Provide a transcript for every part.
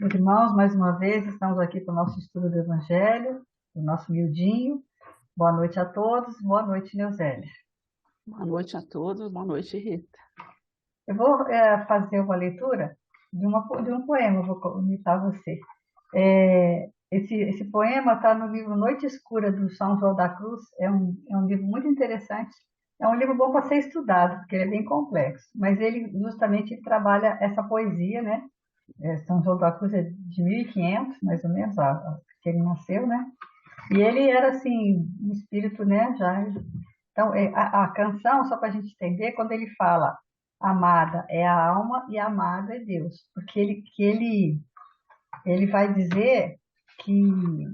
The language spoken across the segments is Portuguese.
Meus irmãos, mais uma vez estamos aqui para o nosso estudo do Evangelho, do nosso miudinho. Boa noite a todos, boa noite, Neuzélia. Boa noite a todos, boa noite, Rita. Eu vou fazer uma leitura de um poema, vou imitar você. Esse poema está no livro Noite Escura, do São João da Cruz. É um livro muito interessante. É um livro bom para ser estudado, porque ele é bem complexo. Mas ele justamente trabalha essa poesia, né? São João da Cruz é de 1500, mais ou menos, que ele nasceu, né? E ele era assim, um espírito, né? Já. Então, a canção, só para a gente entender, quando ele fala amada é a alma e amada é Deus, porque ele vai dizer que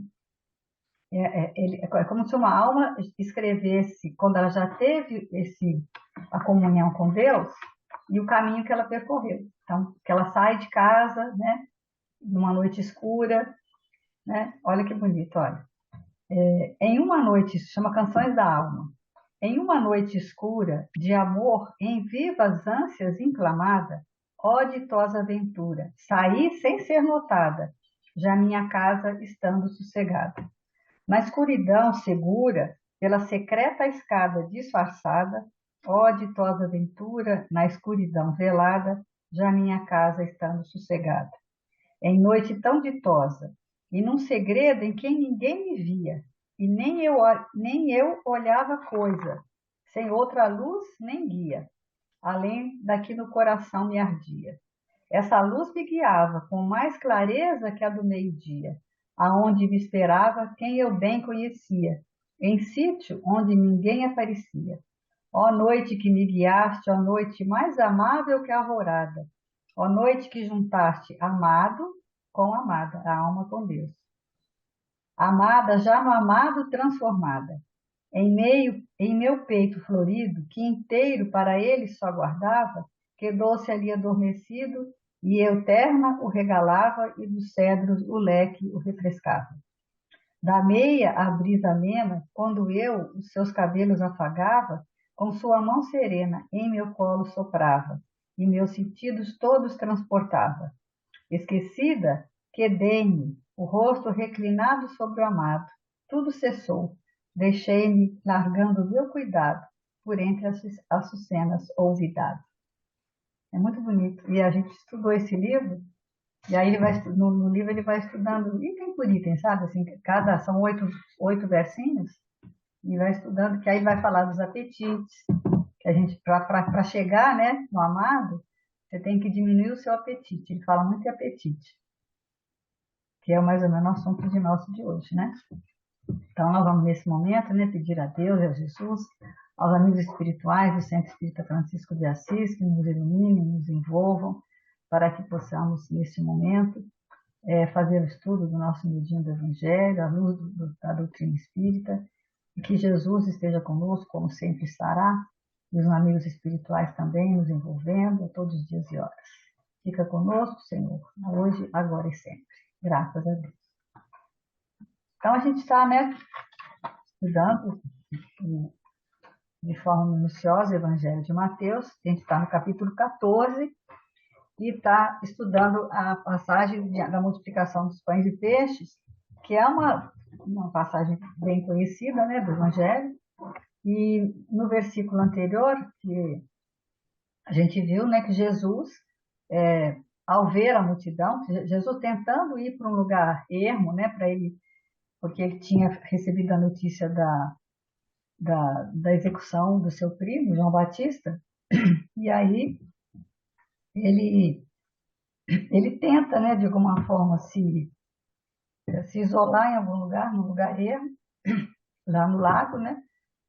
é como se uma alma escrevesse, quando ela já teve a comunhão com Deus, e o caminho que ela percorreu. Então, que ela sai de casa, né? Numa noite escura, né? Olha que bonito, olha. Em uma noite, isso chama Canções da Alma. Em uma noite escura, de amor em vivas ânsias inclamada, ó ditosa aventura, saí sem ser notada, já minha casa estando sossegada. Na escuridão segura, pela secreta escada disfarçada, ó ditosa aventura, na escuridão velada, já minha casa estando sossegada. Em noite tão ditosa, e num segredo em que ninguém me via, e nem eu olhava coisa, sem outra luz nem guia, além da que no coração me ardia. Essa luz me guiava com mais clareza que a do meio-dia, aonde me esperava quem eu bem conhecia, em sítio onde ninguém aparecia. Ó noite que me guiaste, ó noite mais amável que a alvorada, ó noite que juntaste amado com amada, a alma com Deus. Amada já no amado transformada, em meu peito florido, que inteiro para ele só guardava, quedou-se ali adormecido, e eu terna o regalava, e dos cedros o leque o refrescava. Da meia a brisa amena, quando eu os seus cabelos afagava, com sua mão serena em meu colo soprava, e meus sentidos todos transportava. Esquecida, quedei-me, o rosto reclinado sobre o amado. Tudo cessou. Deixei-me, largando o meu cuidado, por entre as açucenas olvidado. É muito bonito. E a gente estudou esse livro, e aí ele vai, no livro ele vai estudando item por item, sabe? Assim, são oito versinhos, e vai estudando, que aí vai falar dos apetites, que a gente, para chegar, né, no amado, você tem que diminuir o seu apetite. Ele fala muito de apetite, que é mais ou menos o assunto de nosso de hoje, né? Então, nós vamos, nesse momento, né, pedir a Deus e a Jesus, aos amigos espirituais do Centro Espírita Francisco de Assis, que nos iluminem, nos envolvam, para que possamos, nesse momento, fazer o estudo do nosso medinho do Evangelho, à luz da doutrina espírita, e que Jesus esteja conosco, como sempre estará, e os amigos espirituais também nos envolvendo a todos os dias e horas. Fica conosco, Senhor, hoje, agora e sempre. Graças a Deus. Então, a gente está, né, estudando de forma minuciosa o Evangelho de Mateus. A gente está no capítulo 14 e está estudando a passagem da multiplicação dos pães e peixes, que é uma passagem bem conhecida, né, do Evangelho. E no versículo anterior, que a gente viu, né, que Jesus, ao ver a multidão, Jesus tentando ir para um lugar ermo, né, para ele, porque ele tinha recebido a notícia da execução do seu primo, João Batista, e aí ele, ele tenta, né, de alguma forma, se isolar em algum lugar, num lugar ermo, lá no lago, né?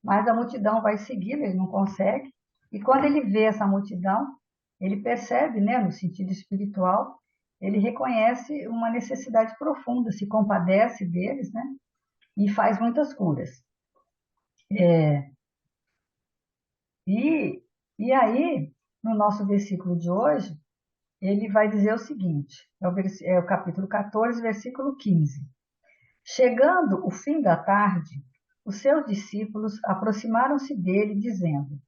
Mas a multidão vai segui-lo, ele não consegue. E quando ele vê essa multidão, ele percebe, né, no sentido espiritual, ele reconhece uma necessidade profunda, se compadece deles, né? E faz muitas curas. É, e, e aí, no nosso versículo de hoje, ele vai dizer o seguinte, é o capítulo 14, versículo 15. Chegando o fim da tarde, os seus discípulos aproximaram-se dele, dizendo: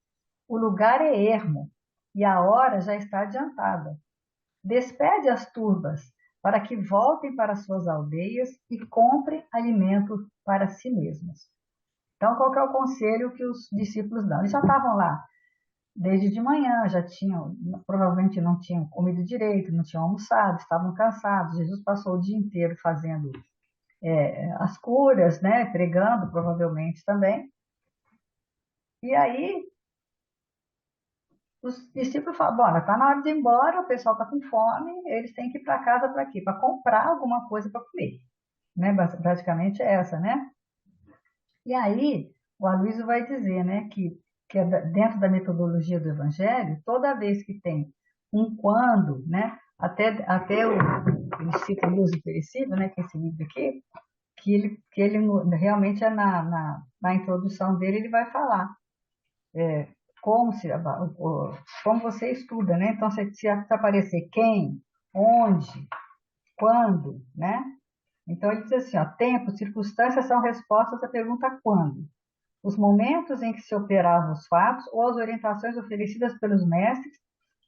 o lugar é ermo e a hora já está adiantada. Despede as turbas, para que voltem para suas aldeias e comprem alimento para si mesmos. Então, qual que é o conselho que os discípulos dão? Eles já estavam lá desde de manhã, já tinham, provavelmente não tinham comido direito, não tinham almoçado, estavam cansados. Jesus passou o dia inteiro fazendo as curas, né, pregando provavelmente também. E aí os discípulos falam, bom, está na hora de ir embora, o pessoal está com fome, eles têm que ir para casa para quê? Para comprar alguma coisa para comer. Né? Basicamente é essa, né? E aí o Aloysio vai dizer, né, que dentro da metodologia do Evangelho, toda vez que tem um quando, né, até ele cita o uso perecível, né, que é esse livro aqui, que ele realmente é na introdução dele, ele vai falar como você estuda, né? Então, se aparecer quem, onde, quando, né? Então, ele diz assim, ó, tempo, circunstâncias são respostas à pergunta quando. Os momentos em que se operavam os fatos ou as orientações oferecidas pelos mestres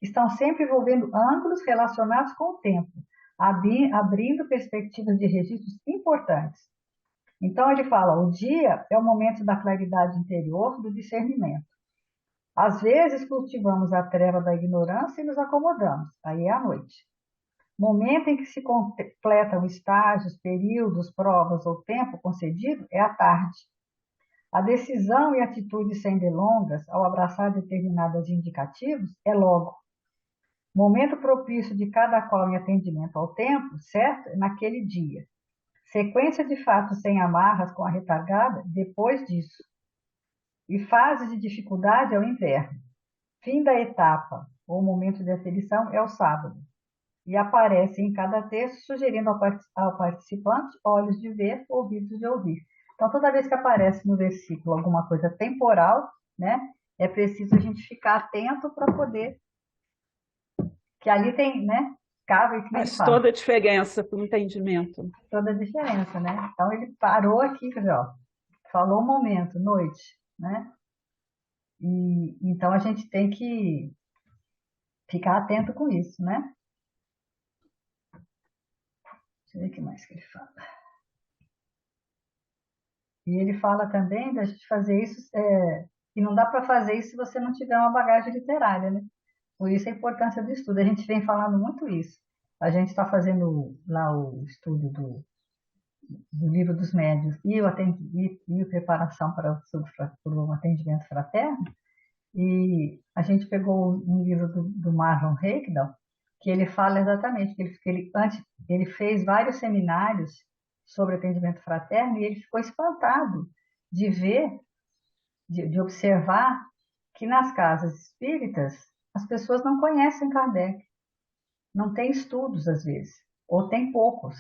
estão sempre envolvendo ângulos relacionados com o tempo, abrindo perspectivas de registros importantes. Então, ele fala, o dia é o momento da claridade interior, do discernimento. Às vezes cultivamos a treva da ignorância e nos acomodamos, aí é a noite. Momento em que se completam estágios, períodos, provas ou tempo concedido é a tarde. A decisão e atitude sem delongas, ao abraçar determinados indicativos, é logo. Momento propício de cada qual em atendimento ao tempo, certo? É naquele dia. Sequência de fatos sem amarras com a retargada, depois disso. E fase de dificuldade é o inverno. Fim da etapa, ou momento de aflição, é o sábado. E aparece em cada texto, sugerindo ao participante olhos de ver, ouvidos de ouvir. Então, toda vez que aparece no versículo alguma coisa temporal, né, é preciso a gente ficar atento para poder... Que ali tem, né, cabe que ele Faz fala. toda a diferença para o entendimento. Toda a diferença, né? Então, ele parou aqui, quer dizer, ó, falou um momento, noite, né? E então a gente tem que ficar atento com isso, né? Deixa eu ver o que mais que ele fala. E ele fala também da gente fazer isso, e não dá para fazer isso se você não tiver uma bagagem literária, né? Por isso a importância do estudo. A gente vem falando muito isso. A gente está fazendo lá o estudo do livro dos médiuns e a preparação para o atendimento fraterno. E a gente pegou um livro do Marlon Reikdal, que ele fala exatamente, ele fez vários seminários sobre atendimento fraterno e ele ficou espantado de ver, de observar que nas casas espíritas as pessoas não conhecem Kardec, não tem estudos às vezes, ou tem poucos.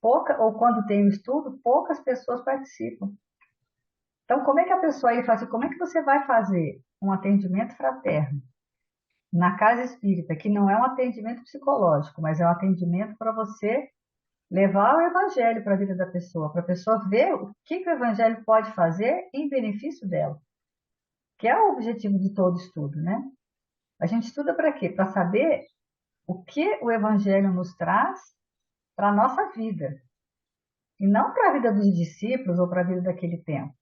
Ou quando tem um estudo, poucas pessoas participam. Então, como é que a pessoa aí faz? Como é que você vai fazer um atendimento fraterno na casa espírita, que não é um atendimento psicológico, mas é um atendimento para você levar o evangelho para a vida da pessoa, para a pessoa ver o que o evangelho pode fazer em benefício dela, que é o objetivo de todo estudo, né? A gente estuda para quê? Para saber o que o evangelho nos traz para a nossa vida, e não para a vida dos discípulos ou para a vida daquele tempo.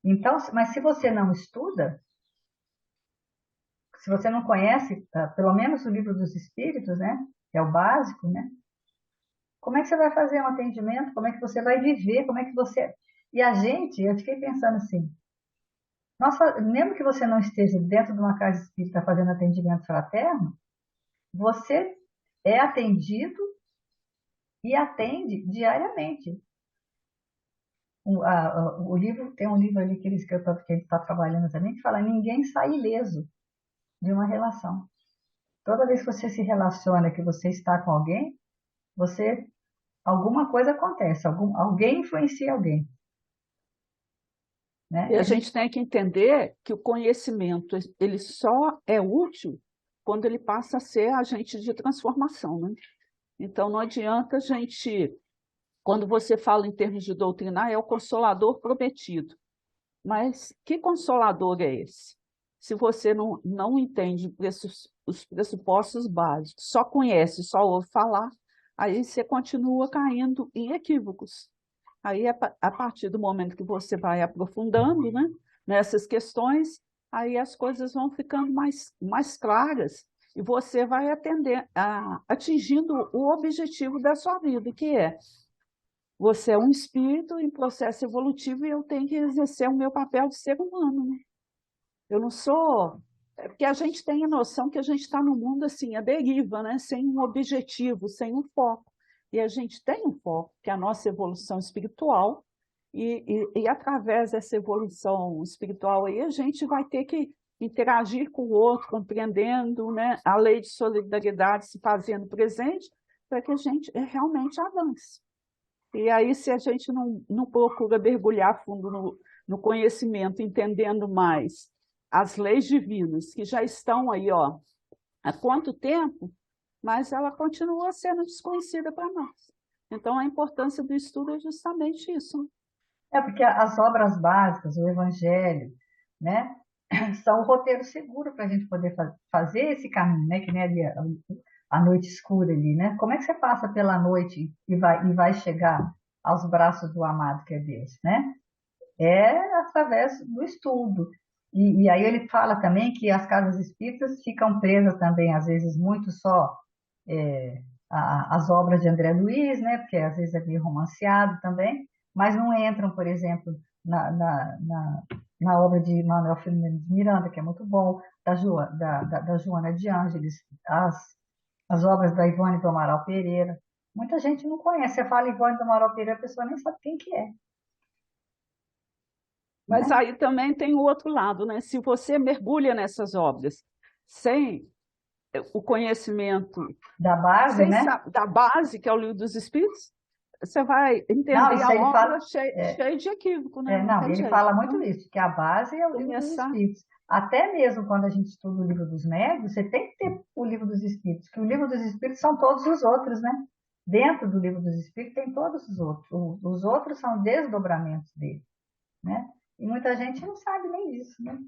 Então, mas se você não estuda, se você não conhece, pelo menos o livro dos Espíritos, né, que é o básico, né, como é que você vai fazer um atendimento? Como é que você vai viver? Como é que você... E eu fiquei pensando assim, nossa, mesmo que você não esteja dentro de uma casa espírita fazendo atendimento fraterno, você é atendido e atende diariamente. O livro, tem um livro ali que ele está trabalhando também, que fala ninguém sai ileso de uma relação. Toda vez que você se relaciona, que você está com alguém, alguma coisa acontece, alguém influencia alguém. Né? E a gente tem que entender que o conhecimento ele só é útil quando ele passa a ser agente de transformação, né? Então não adianta a gente, quando você fala em termos de doutrinar, é o consolador prometido. Mas que consolador é esse? Se você não entende os pressupostos básicos, só conhece, só ouve falar, aí você continua caindo em equívocos. Aí, a partir do momento que você vai aprofundando, né, nessas questões, aí as coisas vão ficando mais claras e você vai atingindo o objetivo da sua vida, que é: você é um espírito em processo evolutivo e eu tenho que exercer o meu papel de ser humano, né? Eu não sou... Porque a gente tem a noção que a gente está no mundo assim, à deriva, né? Sem um objetivo, sem um foco. E a gente tem um foco, que é a nossa evolução espiritual, e através dessa evolução espiritual aí, a gente vai ter que interagir com o outro, compreendendo, né, a lei de solidariedade se fazendo presente, para que a gente realmente avance. E aí, se a gente não procura mergulhar fundo no conhecimento, entendendo mais as leis divinas, que já estão aí, ó, há quanto tempo, mas ela continua sendo desconhecida para nós. Então, a importância do estudo é justamente isso, né? É porque as obras básicas, o Evangelho, né, são o roteiro seguro para a gente poder fazer esse caminho, né, que nem ali a noite escura ali, né? Como é que você passa pela noite e vai chegar aos braços do amado que é Deus, né? É através do estudo. E aí ele fala também que as casas espíritas ficam presas também, às vezes, muito só as obras de André Luiz, né? Porque às vezes é meio romanceado também, mas não entram, por exemplo, na obra de Manuel Filomeno de Miranda, que é muito bom, da Joana de Ângeles, as obras da Ivone do Amaral Pereira. Muita gente não conhece. Você fala Ivone do Amaral Pereira, a pessoa nem sabe quem que é. Mas Né? aí também tem o outro lado, né? Se você mergulha nessas obras sem o conhecimento, Da base, né? da base, que é o Livro dos Espíritos, você vai Não, entender isso a aí ele fala. obra cheia de equívoco, né? Não Não, tem ele jeito. fala muito Então, isso, que a base é o livro dos começar... Espíritos. Até mesmo quando a gente estuda o livro dos médios, você tem que ter o livro dos Espíritos, que o livro dos Espíritos são todos os outros, né? Dentro do livro dos Espíritos tem todos os outros. Os outros são desdobramentos dele, né? E muita gente não sabe nem disso, né?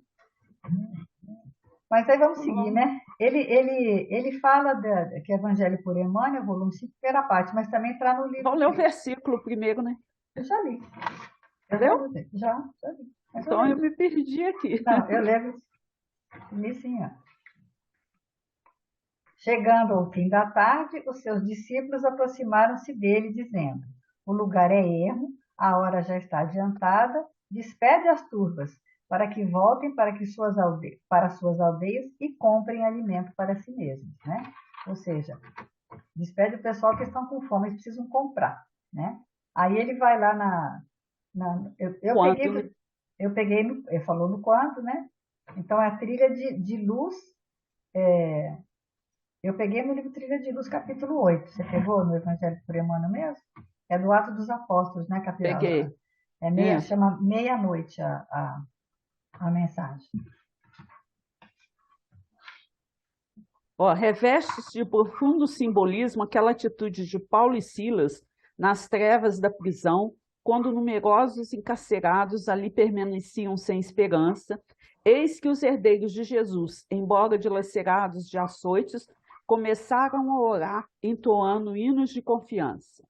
Mas aí vamos seguir, né? Ele fala que é Evangelho por Emmanuel, volume 5, primeira parte, mas também está no livro Vamos ler o 3. versículo primeiro, né? Eu já li. Eu já Entendeu? li. Já li. Mais ou Então eu menos. me perdi aqui. Não, eu levo sim, ó. Chegando ao fim da tarde, os seus discípulos aproximaram-se dele, dizendo: o lugar é ermo, a hora já está adiantada, despede as turbas, para que voltem para suas aldeias e comprem alimento para si mesmos, né? Ou seja, despede o pessoal que estão com fome, eles precisam comprar, né? Aí ele vai lá Quanto, né? ele falou no quanto, né? Então, a trilha de luz, eu peguei no livro Trilha de Luz, capítulo 8. Você pegou no Evangelho por Emmanuel mesmo? É do Ato dos Apóstolos, né, Peguei. chama meia-noite a mensagem. Ó, reveste-se de profundo simbolismo aquela atitude de Paulo e Silas nas trevas da prisão, quando numerosos encarcerados ali permaneciam sem esperança. Eis que os herdeiros de Jesus, embora dilacerados de açoites, começaram a orar, entoando hinos de confiança.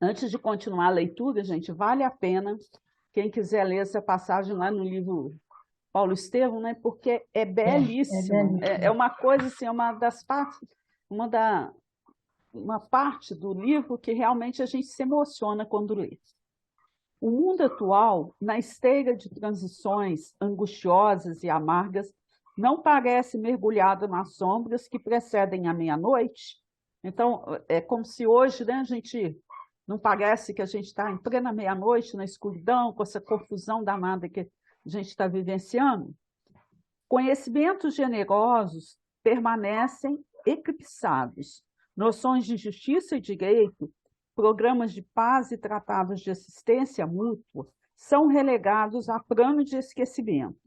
Antes de continuar a leitura, gente, vale a pena, quem quiser ler essa passagem lá no livro Paulo Estevam, né? Porque é belíssimo. belíssimo. É uma coisa assim, uma parte do livro que realmente a gente se emociona quando lê. O mundo atual, na esteira de transições angustiosas e amargas, não parece mergulhado nas sombras que precedem a meia-noite. Então, é como se hoje, né, a gente não parece que a gente está em plena meia-noite, na escuridão, com essa confusão danada que a gente está vivenciando. Conhecimentos generosos permanecem eclipsados. Noções de justiça e direito, programas de paz e tratados de assistência mútua são relegados a plano de esquecimento.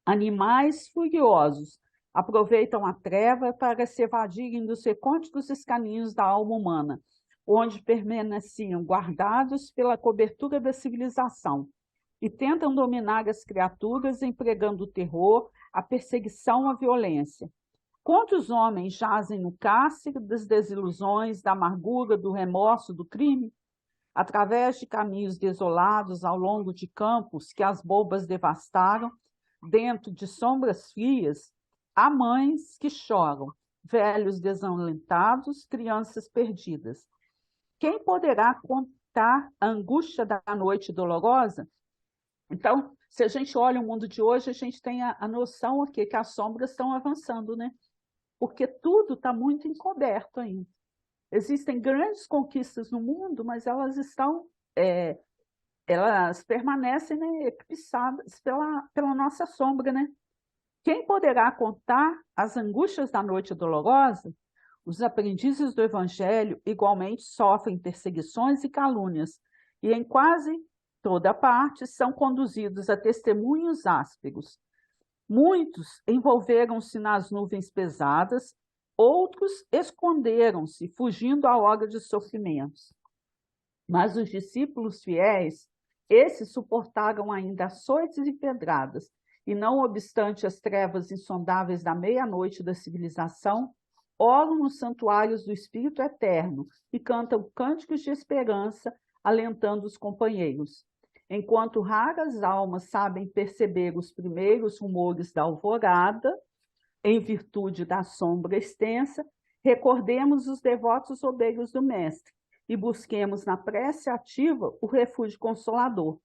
Animais furiosos aproveitam a treva para se evadirem dos recônditos escaninhos da alma humana, onde permaneciam guardados pela cobertura da civilização, e tentam dominar as criaturas empregando o terror, a perseguição, a violência. Quantos homens jazem no cárcere das desilusões, da amargura, do remorso, do crime? Através de caminhos desolados, ao longo de campos que as bombas devastaram, dentro de sombras frias, há mães que choram, velhos desalentados, crianças perdidas. Quem poderá contar a angústia da noite dolorosa? Então, se a gente olha o mundo de hoje, a gente tem a noção aqui que as sombras estão avançando, né? Porque tudo está muito encoberto ainda. Existem grandes conquistas no mundo, mas elas elas permanecem, né, eclipsadas pela nossa sombra, né? Quem poderá contar as angústias da noite dolorosa? Os aprendizes do Evangelho igualmente sofrem perseguições e calúnias, e em quase toda parte são conduzidos a testemunhos ásperos. Muitos envolveram-se nas nuvens pesadas, outros esconderam-se, fugindo à hora de sofrimentos. Mas os discípulos fiéis, esses suportaram ainda açoites e pedradas, e não obstante as trevas insondáveis da meia-noite da civilização, oram nos santuários do Espírito Eterno e cantam cânticos de esperança, alentando os companheiros. Enquanto raras almas sabem perceber os primeiros rumores da alvorada, em virtude da sombra extensa, recordemos os devotos obreiros do Mestre e busquemos na prece ativa o refúgio consolador.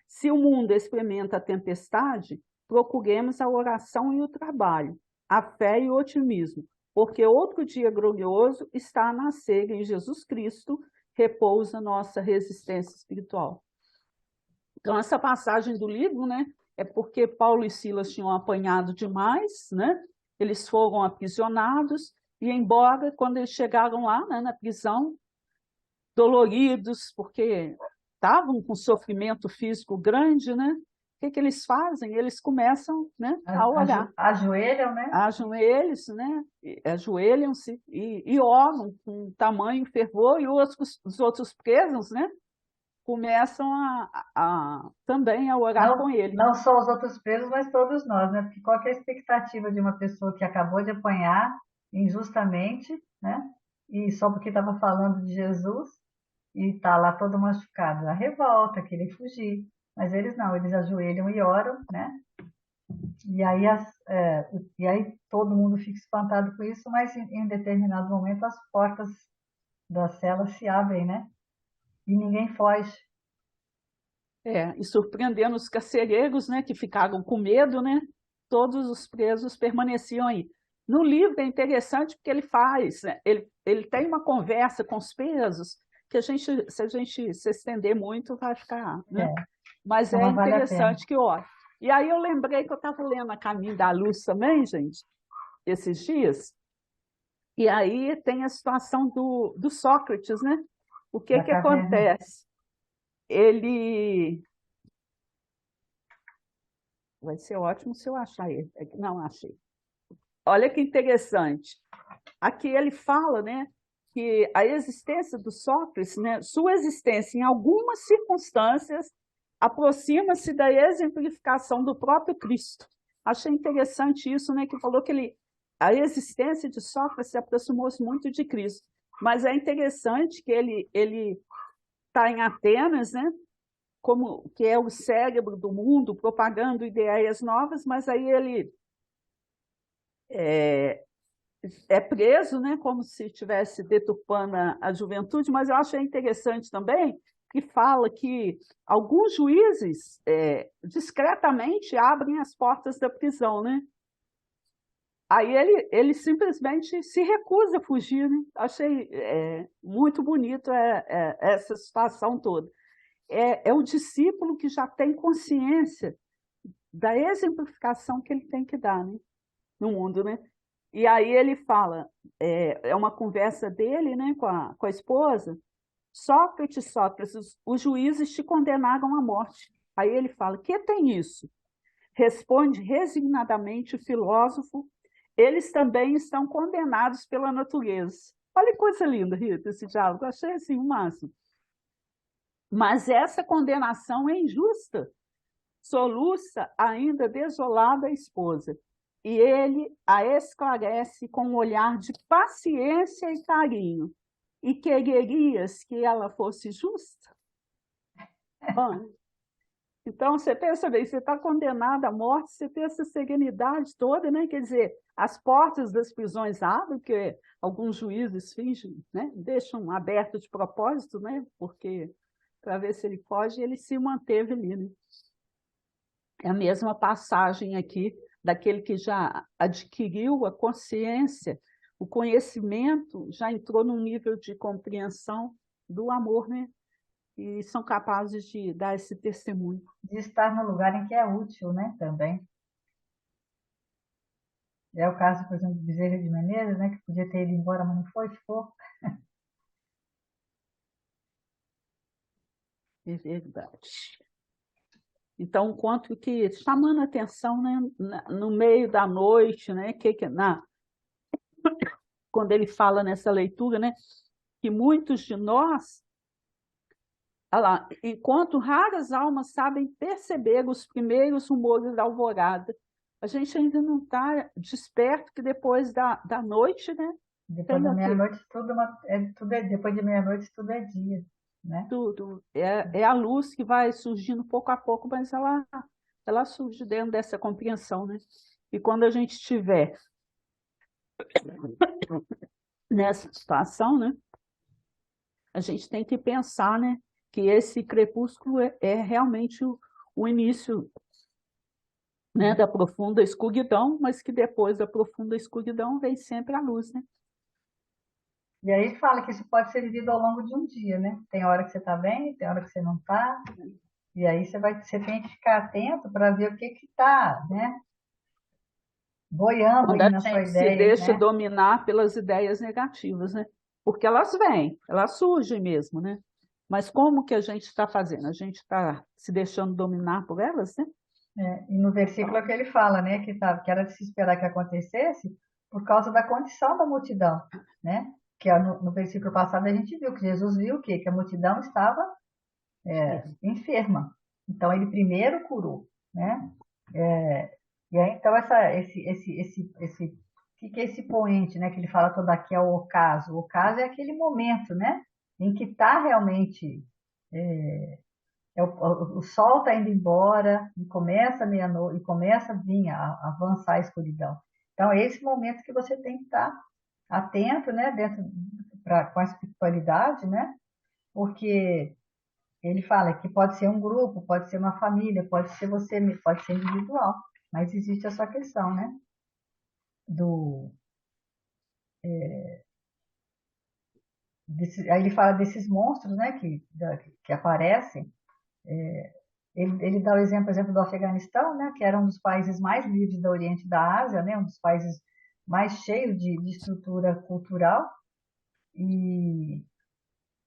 Se o mundo experimenta a tempestade, procuremos a oração e o trabalho, a fé e o otimismo, porque outro dia glorioso está a nascer em Jesus Cristo, repousa nossa resistência espiritual. Então, essa passagem do livro, né, é porque Paulo e Silas tinham apanhado demais, né? Eles foram aprisionados, e embora, quando eles chegaram lá, né, na prisão, doloridos, porque estavam com sofrimento físico grande, né? O que eles fazem? Eles começam, né, a orar. Ajoelham, né? Ajoelham-se e oram com tamanho fervor, e os outros presos, né, começam também a orar com ele. Não só os outros presos, mas todos nós, né? Porque qual que é a expectativa de uma pessoa que acabou de apanhar injustamente, né? E só porque estava falando de Jesus e está lá todo machucado? A revolta, querer fugir. Mas eles não, eles ajoelham e oram, né? E aí todo mundo fica espantado com isso, mas em determinado momento as portas da cela se abrem, né? E ninguém foge. E surpreendendo os carcereiros, né, que ficaram com medo, né? Todos os presos permaneciam aí. No livro é interessante porque ele faz, né, ele tem uma conversa com os presos que se a gente se estender muito vai ficar, né? Mas é interessante que olha. E aí eu lembrei que eu estava lendo A Caminho da Luz também, gente, esses dias. E aí tem a situação do Sócrates, né? O que acontece? Ele... Vai ser ótimo se eu achar ele. Não achei. Olha que interessante. Aqui ele fala, né, que a existência do Sócrates, né, sua existência em algumas circunstâncias aproxima-se da exemplificação do próprio Cristo. Achei interessante isso, né, que falou que a existência de Sócrates se aproximou-se muito de Cristo. Mas é interessante que ele está em Atenas, né, como que é o cérebro do mundo, propagando ideias novas, mas aí ele é preso, né, como se estivesse deturpando a juventude, mas eu achei interessante também que fala que alguns juízes discretamente abrem as portas da prisão, né? Aí ele simplesmente se recusa a fugir, né? Achei muito bonito essa situação toda. É o discípulo que já tem consciência da exemplificação que ele tem que dar, né, no mundo, né? E aí ele fala, é uma conversa dele, né, com a esposa: Sócrates, Sócrates, os juízes te condenaram à morte. Aí ele fala: que tem isso? Responde resignadamente o filósofo: eles também estão condenados pela natureza. Olha que coisa linda, Rita, esse diálogo. Eu achei assim o máximo. Mas essa condenação é injusta. Soluça ainda desolada a esposa. e ele a esclarece com um olhar de paciência e carinho. E quererias que ela fosse justa? Bom, então, você pensa bem, você está condenado à morte, você tem essa serenidade toda, né? Quer dizer, as portas das prisões abrem, porque alguns juízes fingem, né? Deixam aberto de propósito, né? Porque para ver se ele foge, ele se manteve ali, né? É a mesma passagem aqui daquele que já adquiriu a consciência, o conhecimento, já entrou num nível de compreensão do amor, né? E são capazes de dar esse testemunho. De estar no lugar em que é útil, né, também. É o caso, por exemplo, de Bezerra de Menezes, né, que podia ter ido embora, mas não foi, ficou. É verdade. Então, o quanto que, chamando a atenção, né, no meio da noite, né, quando ele fala nessa leitura, né, que muitos de nós, olha lá, enquanto raras almas sabem perceber os primeiros rumores da alvorada, a gente ainda não está desperto que depois da noite, né, Depois tem da o quê? meia-noite, depois de meia-noite, tudo é dia, né? Tudo. É a luz que vai surgindo pouco a pouco, mas ela surge dentro dessa compreensão, né? E quando a gente estiver nessa situação, né, a gente tem que pensar, né, que esse crepúsculo é realmente o início, né, da profunda escuridão, mas que depois da profunda escuridão vem sempre a luz, né? E aí ele fala que isso pode ser vivido ao longo de um dia, né? Tem hora que você está bem, tem hora que você não está, e aí você tem que ficar atento para ver o que está, né? Boiando Quando aí a na sua gente se ideia, deixa né? dominar pelas ideias negativas, né? Porque elas vêm, elas surgem mesmo, né? Mas como que a gente está fazendo? A gente está se deixando dominar por elas, né? E no versículo é que ele fala, né, que era de se esperar que acontecesse por causa da condição da multidão, né? Que no versículo passado a gente viu que Jesus viu o quê? Que a multidão estava enferma. Então ele primeiro curou, né? E aí então o que é esse poente, né? Que ele fala todo aqui é o ocaso. O ocaso é aquele momento, né? Em que está realmente o sol está indo embora e começa a meia-noite e começa a vir a avançar a escuridão. Então é esse momento que você tem que estar atento, né? Com a espiritualidade, né? Porque ele fala que pode ser um grupo, pode ser uma família, pode ser você, pode ser individual, mas existe essa questão, né? Do, aí ele fala desses monstros, né? Que aparecem. Ele dá o exemplo do Afeganistão, né? Que era um dos países mais livres do Oriente e da Ásia, né? Um dos países mais cheios de estrutura cultural. E,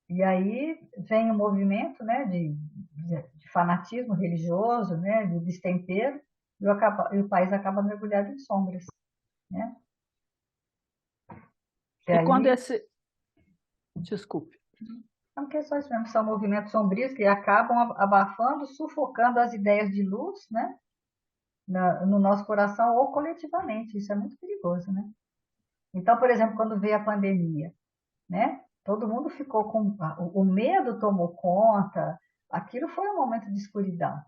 e aí vem o movimento, né? De fanatismo religioso, né? De destempero. E o país acaba mergulhado em sombras, né? E E quando aí, esse. Desculpe. são questões mesmo, são movimentos sombrios que acabam abafando, sufocando as ideias de luz, né? No nosso coração ou coletivamente. Isso é muito perigoso, né? Então, por exemplo, quando veio a pandemia, né? Todo mundo ficou com o medo tomou conta. Aquilo foi um momento de escuridão.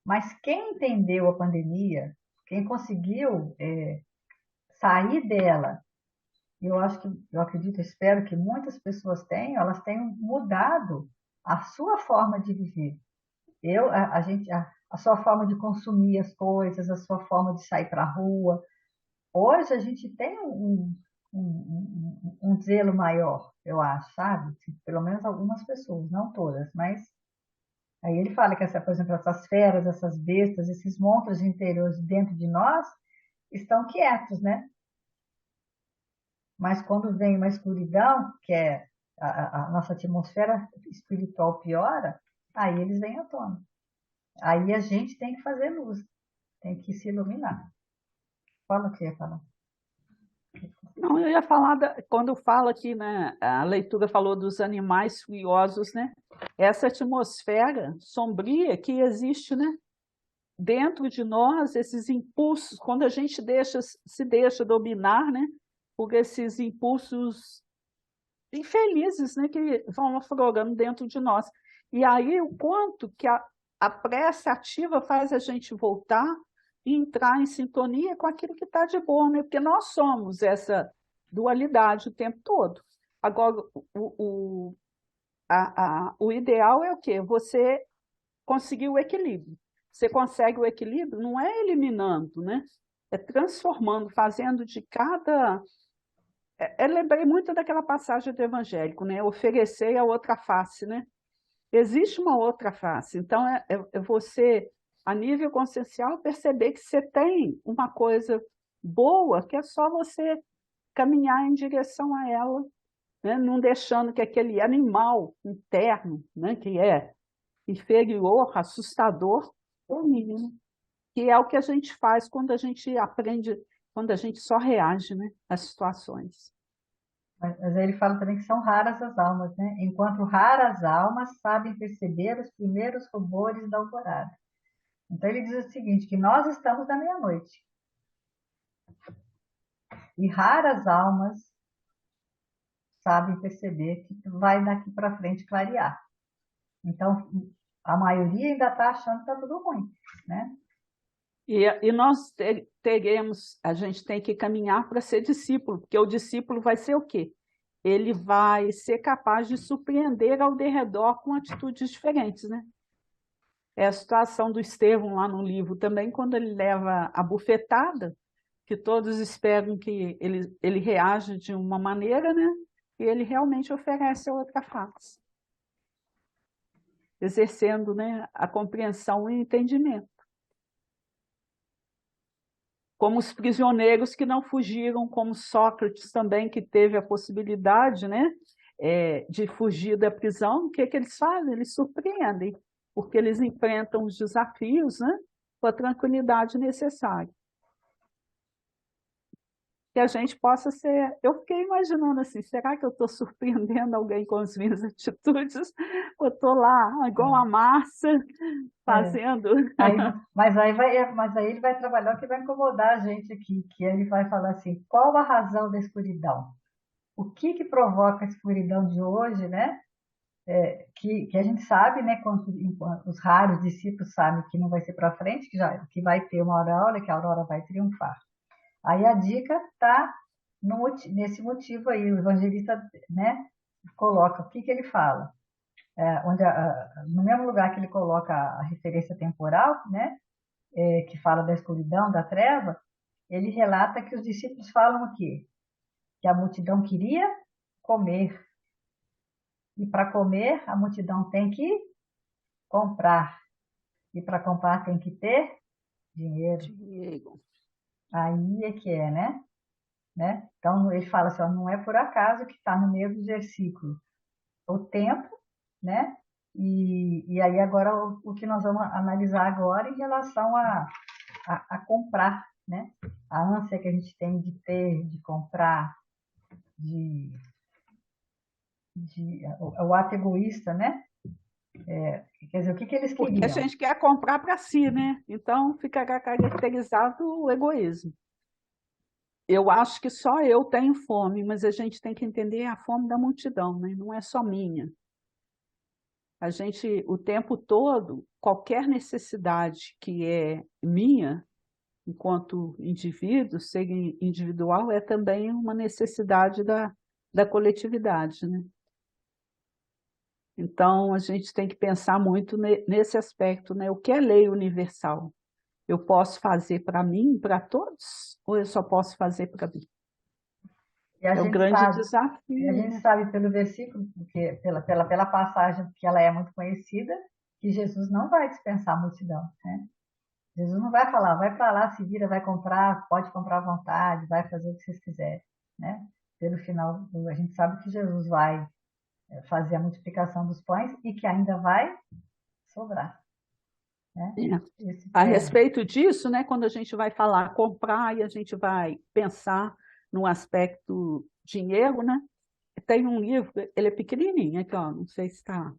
Mas quem entendeu a pandemia, quem conseguiu sair dela, eu acredito, espero que muitas pessoas tenham, elas tenham mudado a sua forma de viver. A sua forma de consumir as coisas, a sua forma de sair para a rua. Hoje a gente tem um zelo maior, eu acho, sabe? Pelo menos algumas pessoas, não todas, mas aí ele fala que, por exemplo, essas feras, essas bestas, esses monstros interiores dentro de nós estão quietos, né? Mas quando vem uma escuridão, que é a nossa atmosfera espiritual piora, aí eles vêm à tona. Aí a gente tem que fazer luz, tem que se iluminar. Fala o que ia falar. Não, eu ia falar, quando fala aqui, né, a leitura falou dos animais furiosos, né? Essa atmosfera sombria que existe, né? dentro de nós, esses impulsos, quando a gente se deixa dominar, né, por esses impulsos infelizes, né, que vão aflorando dentro de nós. E aí o quanto que a prece ativa faz a gente voltar e entrar em sintonia com aquilo que está de bom, né? Porque nós somos essa dualidade o tempo todo. Agora, o ideal é o quê? Você conseguir o equilíbrio. Você consegue o equilíbrio não é eliminando, né? É transformando, fazendo de cada... Eu lembrei muito daquela passagem do evangélico, né? Oferecer a outra face, né? Existe uma outra face. Então, é você, a nível consciencial, perceber que você tem uma coisa boa, que é só você caminhar em direção a ela, né? Não deixando que aquele animal interno, né, que é inferior, assustador, domine, que é o que a gente faz quando a gente aprende, quando a gente só reage, né, às situações. Mas aí ele fala também que são raras as almas, né? Enquanto raras almas sabem perceber os primeiros rubores da alvorada. Então ele diz o seguinte, que nós estamos na meia-noite. E raras almas sabem perceber que vai daqui para frente clarear. Então, a maioria ainda está achando que está tudo ruim, né? E nós teremos, a gente tem que caminhar para ser discípulo, porque o discípulo vai ser o quê? Ele vai ser capaz de surpreender ao derredor com atitudes diferentes, né? É a situação do Estevão lá no livro também, quando ele leva a bufetada, que todos esperam que ele reaja de uma maneira, né? E ele realmente oferece a outra face, exercendo, né, a compreensão e o entendimento. Como os prisioneiros que não fugiram, como Sócrates também, que teve a possibilidade, né, de fugir da prisão, o que que eles fazem? Eles surpreendem, porque eles enfrentam os desafios, né, com a tranquilidade necessária. Que a gente possa ser... Eu fiquei imaginando assim, será que eu estou surpreendendo alguém com as minhas atitudes? Eu estou lá, igual a Márcia, É. fazendo... Aí, mas aí ele vai trabalhar o que vai incomodar a gente aqui, que ele vai falar assim, qual a razão da escuridão? O que provoca a escuridão de hoje, né? Que a gente sabe, né, quando os raros discípulos sabem que não vai ser para frente, que vai ter uma auréola, que a aurora vai triunfar. Aí a dica está nesse motivo aí, o evangelista, né, coloca, o que ele fala? No mesmo lugar que ele coloca a referência temporal, né, que fala da escuridão, da treva, ele relata que os discípulos falam o quê? Que a multidão queria comer. E para comer, a multidão tem que comprar. E para comprar tem que ter dinheiro. Diego. Aí é que é, né? Então ele fala assim, ó, não é por acaso que está no meio do versículo o tempo, né? E aí agora o que nós vamos analisar agora em relação a comprar, né? A ânsia que a gente tem de ter, de comprar, o ato egoísta, né? Quer dizer, o que eles Porque a queriam? gente quer comprar para si, né? Então fica caracterizado o egoísmo. Eu acho que só eu tenho fome, mas a gente tem que entender a fome da multidão, né? Não é só minha. A gente, o tempo todo, qualquer necessidade que é minha, enquanto indivíduo, ser individual, é também uma necessidade da coletividade, né? Então, a gente tem que pensar muito nesse aspecto, né? O que é lei universal? Eu posso fazer para mim, para todos, ou eu só posso fazer para mim? E a É o gente grande sabe, a desafio, gente né? sabe pelo versículo, porque pela passagem que ela é muito conhecida, que Jesus não vai dispensar a multidão, né? Jesus não vai falar, vai para lá, se vira, vai comprar, pode comprar à vontade, vai fazer o que vocês quiserem, né? Pelo final, a gente sabe que Jesus vai fazer a multiplicação dos pães e que ainda vai sobrar, né? É. Esse A é, respeito disso, né, quando a gente vai falar comprar e a gente vai pensar no aspecto dinheiro, né? Tem um livro, ele é pequenininho, aqui, ó, não sei se está.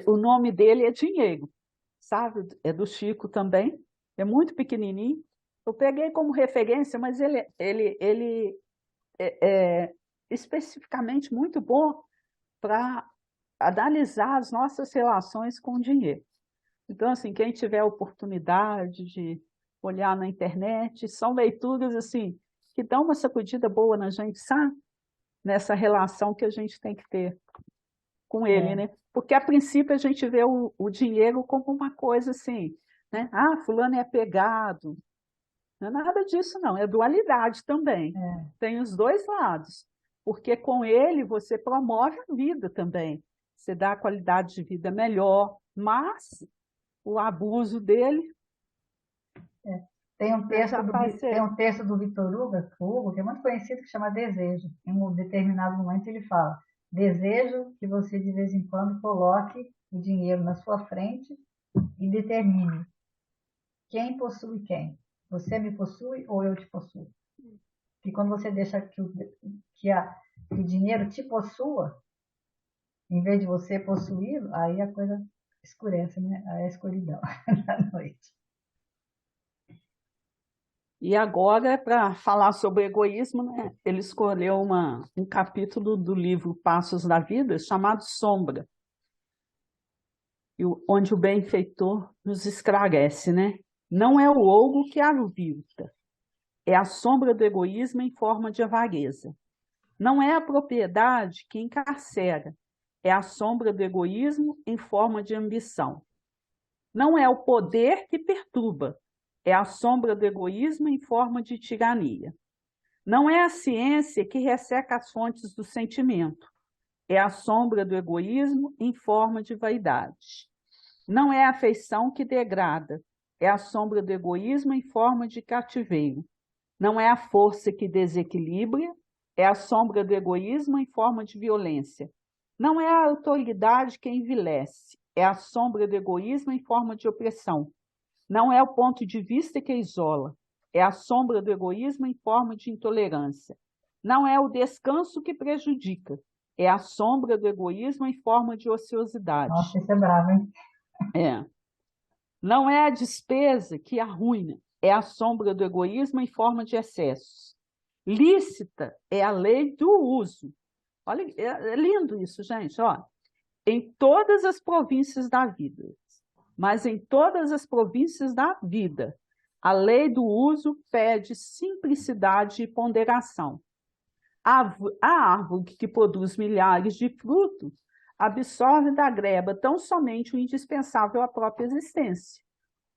O nome dele é Dinheiro. sabe? É do Chico também, é muito pequenininho. Eu peguei como referência, mas ele é especificamente muito bom para analisar as nossas relações com o dinheiro. Então, assim, quem tiver oportunidade de olhar na internet, são leituras assim que dão uma sacudida boa na gente, sabe? Nessa relação que a gente tem que ter com ele, É, né? Porque a princípio a gente vê o dinheiro como uma coisa assim, né? Ah, fulano é apegado. Não é nada disso, não, é dualidade também. é, Tem os dois lados, porque com ele você promove a vida também. Você dá a qualidade de vida melhor, mas o abuso dele, é. né, já vai Tem ser. um texto do Victor Hugo, que é muito conhecido, que chama Desejo. Em um determinado momento ele fala: desejo que você de vez em quando coloque o dinheiro na sua frente e determine quem possui quem. Você me possui ou eu te possuo? Que quando você deixa que, que o dinheiro te possua, em vez de você possuí-lo, aí a coisa escurece, né? Aí é a escuridão da noite. E agora, para falar sobre egoísmo, né, ele escolheu um capítulo do livro Passos da Vida, chamado Sombra, onde o benfeitor nos esclarece, né? Não é o ouro que avilta, é a sombra do egoísmo em forma de avareza. Não é a propriedade que encarcera, é a sombra do egoísmo em forma de ambição. Não é o poder que perturba, é a sombra do egoísmo em forma de tirania. Não é a ciência que resseca as fontes do sentimento, é a sombra do egoísmo em forma de vaidade. Não é a afeição que degrada, é a sombra do egoísmo em forma de cativeiro. Não é a força que desequilibra, é a sombra do egoísmo em forma de violência. Não é a autoridade que envilece, é a sombra do egoísmo em forma de opressão. Não é o ponto de vista que isola, é a sombra do egoísmo em forma de intolerância. Não é o descanso que prejudica, é a sombra do egoísmo em forma de Nossa, ociosidade. isso é bravo, hein? É. Não é a despesa que arruina, é a sombra do egoísmo em forma de excessos. Lícita é a lei do uso. Olha, é lindo isso, gente. Ó. Em todas as províncias da vida, mas em todas as províncias da vida, a lei do uso pede simplicidade e ponderação. A árvore que produz milhares de frutos absorve da greba tão somente o indispensável à própria existência.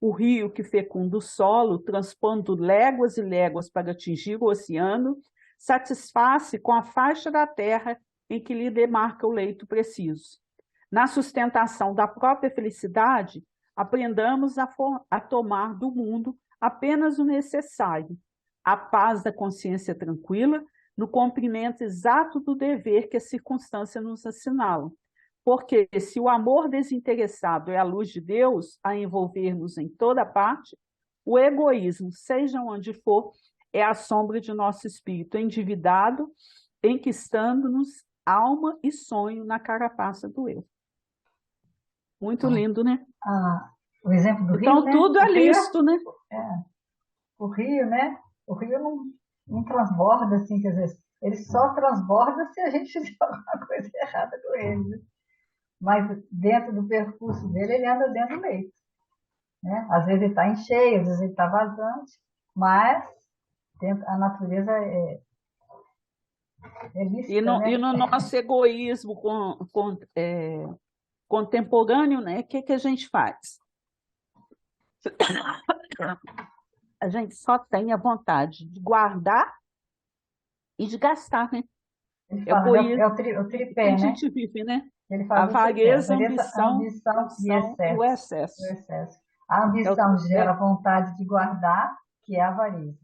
O rio que fecunda o solo, transpondo léguas e léguas para atingir o oceano, satisfaz-se com a faixa da terra em que lhe demarca o leito preciso. Na sustentação da própria felicidade, aprendamos a tomar do mundo apenas o necessário, a paz da consciência tranquila, no cumprimento exato do dever que a circunstância nos assinala. Porque se o amor desinteressado é a luz de Deus a envolver-nos em toda parte, o egoísmo, seja onde for, é a sombra de nosso espírito endividado, enquistando-nos alma e sonho na carapaça do eu. Muito Então, lindo, né? o exemplo do rio, Então, né? tudo é lícito, né? É, o rio, né? O rio não transborda assim, quer dizer, ele só transborda se a gente fizer alguma coisa errada com ele, né? Mas dentro do percurso dele, ele anda dentro do leito, né? Às vezes ele está em cheio, às vezes ele está vazante, mas a natureza é lícita, E né? no nosso egoísmo contemporâneo, né? O que, que a gente faz? A gente só tem a vontade de guardar e de gastar, né? Ele É o fala, né? egoísmo O que a tripé, né? gente vive, né? Ele faz o tripé, Avareza, avareza, ambição, ambição e ambição e o excesso. O excesso. excesso. A É o ambição gera tripé. vontade de guardar, que é a avareza.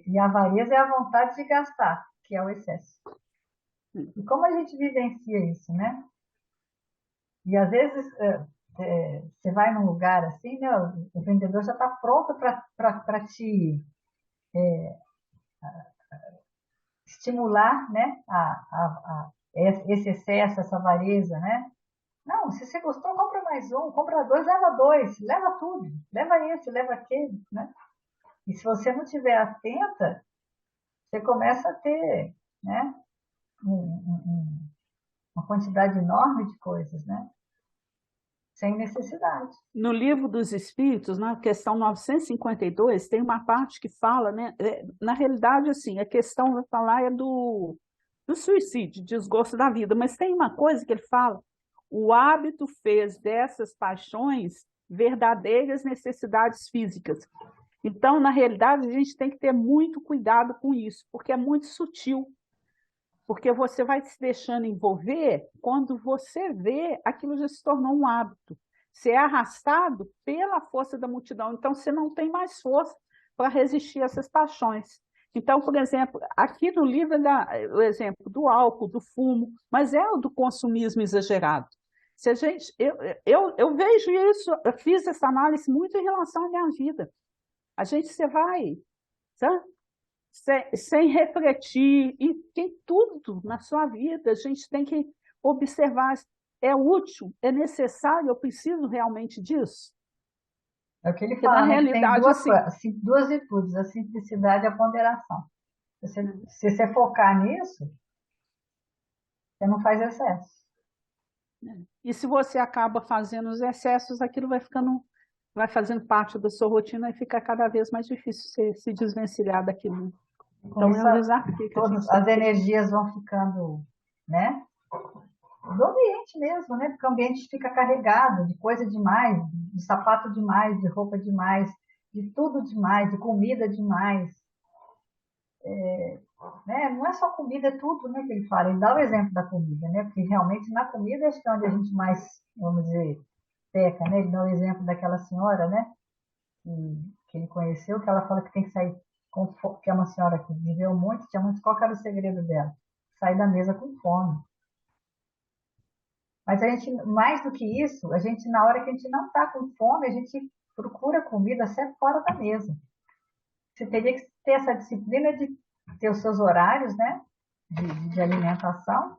E a avareza é a vontade de gastar, que é o excesso. E como a gente vivencia isso, né? E às vezes você vai num lugar assim, né? O vendedor já está pronto para te estimular, né? Esse excesso, essa avareza, né? Não, se você gostou, compra mais um, compra dois, leva tudo, leva esse, leva aquele, né? E se você não estiver atenta, você começa a ter, né, uma quantidade enorme de coisas, né? Sem necessidade. No Livro dos Espíritos, na questão 952, tem uma parte que fala, né? Na realidade, assim, a questão vai falar é do suicídio, desgosto da vida, mas tem uma coisa que ele fala: o hábito fez dessas paixões verdadeiras necessidades físicas. Então, na realidade, a gente tem que ter muito cuidado com isso, porque é muito sutil. Porque você vai se deixando envolver, quando você vê, aquilo já se tornou um hábito. Você é arrastado pela força da multidão, então você não tem mais força para resistir a essas paixões. Então, por exemplo, aqui no livro dá o exemplo do álcool, do fumo, mas é o do consumismo exagerado. Se a gente, eu vejo isso, eu fiz essa análise muito em relação à minha vida. A gente, você vai, sabe? Sem refletir, e tem tudo na sua vida, a gente tem que observar, é útil, é necessário, eu preciso realmente disso? É o que ele Porque na fala, né? Que tem realidade, assim, duas virtudes, a simplicidade e a ponderação. Se você focar nisso, você não faz excesso. e se você acaba fazendo os excessos, aquilo vai ficando, vai fazendo parte da sua rotina e fica cada vez mais difícil se desvencilhar daquilo. Com Então isso, é um desafio que a todas gente tem as que ter. energias vão ficando, né? Do ambiente mesmo, né? Porque o ambiente fica carregado de coisa demais, de sapato demais, de roupa demais, de tudo demais, de comida demais. Né? Não é só comida, é tudo, né, que ele fala. Ele dá o exemplo da comida, né? Porque realmente na comida acho que é onde a gente mais, vamos dizer, peca, né? Ele dá o exemplo daquela senhora, né? Que ele conheceu, que ela fala que tem que sair com fome, que é uma senhora que viveu muito, tinha muito, qual era o segredo dela? Sair da mesa com fome. Mas a gente, mais do que isso, a gente, na hora que a gente não está com fome, a gente procura comida até fora da mesa. Você teria que ter essa disciplina de ter os seus horários, né? De alimentação,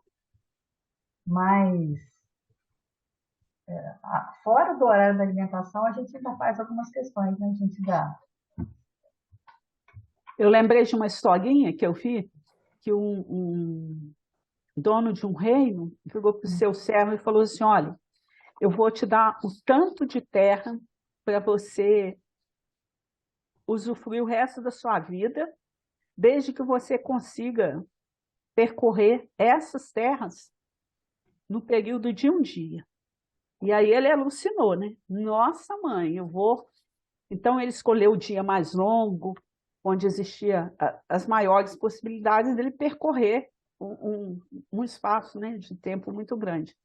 mas fora do horário da alimentação, a gente ainda faz algumas questões, né? A gente dá. Eu lembrei de uma historinha que eu vi, que um dono de um reino virou para o seu servo e falou assim: olha, eu vou te dar o tanto de terra para você usufruir o resto da sua vida, desde que você consiga percorrer essas terras no período de um dia. E aí ele alucinou, né? Nossa, mãe, eu vou. Então ele escolheu o dia mais longo, onde existia as maiores possibilidades dele percorrer um espaço, né, de tempo muito grande.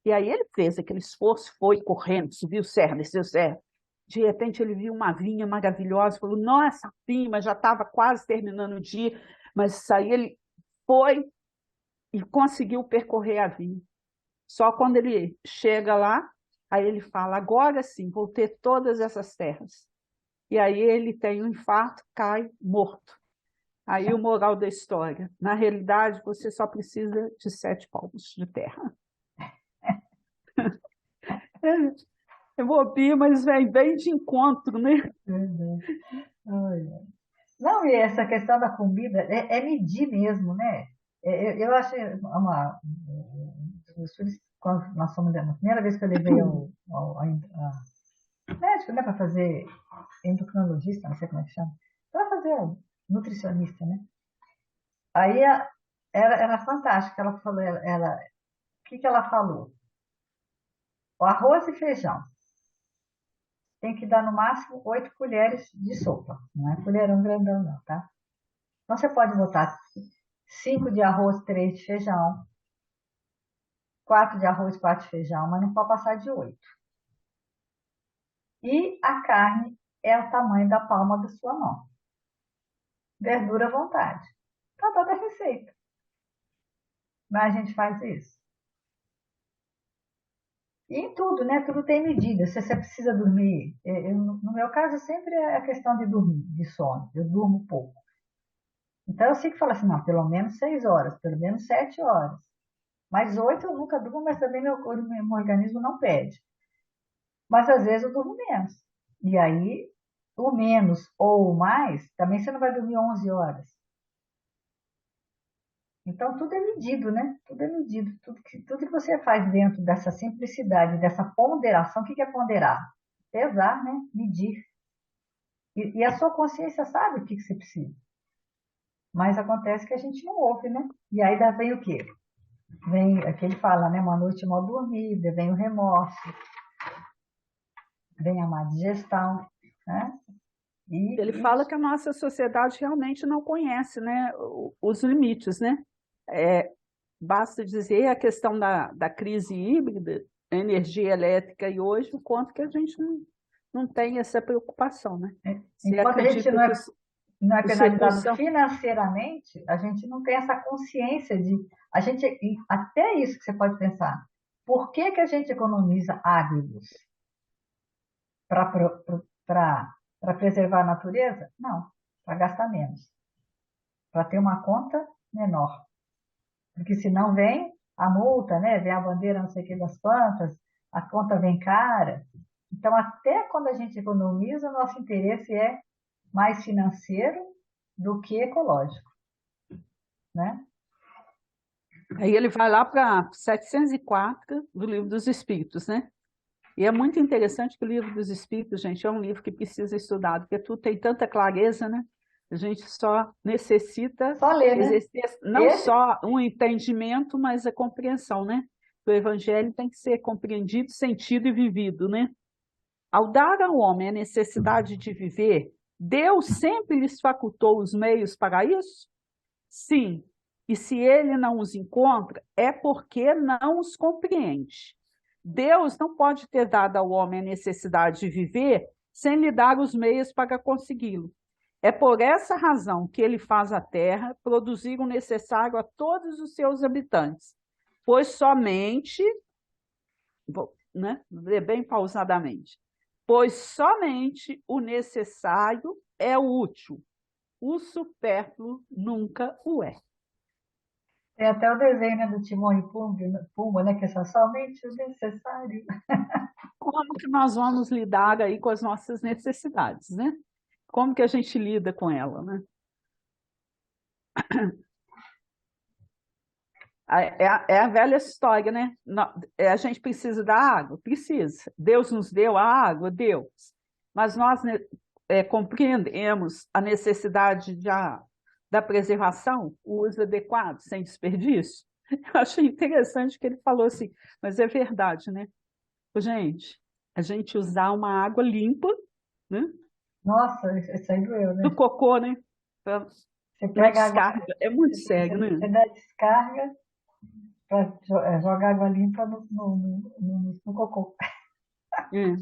E aí ele fez aquele esforço, foi correndo, subiu o serra, desceu o serra. De repente ele viu uma vinha maravilhosa, falou: nossa, prima, já estava quase terminando o dia, mas aí ele foi e conseguiu percorrer a vinha. Só quando ele chega lá, aí ele fala: agora sim, vou ter todas essas terras. E aí ele tem um infarto, cai morto. Aí o moral da história: na realidade, você só precisa de 7 palmos de terra. É bobinho, mas vem bem de encontro, né? Não, e essa questão da comida é medir mesmo, né? Eu acho os filhos, quando nós fomos, a primeira vez que eu levei ao médico, né, para fazer endocrinologista, não sei como é que chama, para fazer nutricionista, né? Aí era fantástico, ela falou, o que que ela falou? O arroz e feijão tem que dar no máximo 8 colheres de sopa, não é colherão grandão não, tá? Então você pode botar 5 de arroz, 3 de feijão, 4 de arroz, 4 de feijão, mas não pode passar de 8. E a carne é o tamanho da palma da sua mão. Verdura à vontade. Tá dada a receita. Mas a gente faz isso. E em tudo, né? Tudo tem medida. Se você precisa dormir, no meu caso sempre é a questão de dormir, de sono. Eu durmo pouco. Então eu sempre falo assim, não, pelo menos 6 horas, pelo menos 7 horas. Mas 8 eu nunca durmo, mas também meu organismo não pede. Mas às vezes eu durmo menos. E aí, o menos ou o mais, também você não vai dormir 11 horas. Então, tudo é medido, né? Tudo é medido. Tudo que você faz dentro dessa simplicidade, dessa ponderação, o que é ponderar? Pesar, né? Medir. E a sua consciência sabe o que você precisa. Mas acontece que a gente não ouve, né? E aí vem o quê? Vem, aqui ele fala, né? Uma noite mal dormida, vem o remorso, vem a má digestão, né? Ele E fala que a nossa sociedade realmente não conhece, né, os limites, né? É, basta dizer a questão da crise híbrida, energia elétrica, e hoje o quanto que a gente não tem essa preocupação, né? Você enquanto a gente acredita não que é, não é os recursos penalizado são... financeiramente, a gente não tem essa consciência de. A gente, até isso que você pode pensar. Por que, que a gente economiza áridos? Para preservar a natureza? Não, para gastar menos, para ter uma conta menor. Porque senão vem a multa, né? Vem a bandeira não sei o que das plantas, a conta vem cara. Então, até quando a gente economiza, o nosso interesse é mais financeiro do que ecológico, né? Aí ele vai lá para 704 do Livro dos Espíritos, né? E é muito interessante que o Livro dos Espíritos, gente, é um livro que precisa ser estudado, porque tudo tem tanta clareza, né? A gente só necessita Só ler, né? exercer não Esse, só um entendimento, mas a compreensão, né? O Evangelho tem que ser compreendido, sentido e vivido, né? Ao dar ao homem a necessidade de viver, Deus sempre lhes facultou os meios para isso? Sim. E se ele não os encontra, é porque não os compreende. Deus não pode ter dado ao homem a necessidade de viver sem lhe dar os meios para consegui-lo. É por essa razão que ele faz a terra produzir o necessário a todos os seus habitantes, pois somente, vou, né, ler bem pausadamente, pois somente o necessário é útil, o supérfluo nunca o é. tem até o desenho, né, do Timão e Pumba, né, que é só somente o necessário. Como que nós vamos lidar aí com as nossas necessidades, né? Como que a gente lida com ela, né? É a velha história, né? A gente precisa da água? Precisa. Deus nos deu a água? Deus. Mas nós, né, compreendemos a necessidade da preservação, o uso adequado, sem desperdício? Eu achei interessante que ele falou assim, mas é verdade, né? Gente, a gente usar uma água limpa, né? Nossa, isso aí doeu, Do né? cocô, né? Você Na pega água, descarga. É muito sério, você né? dá descarga para jogar água limpa no cocô. É.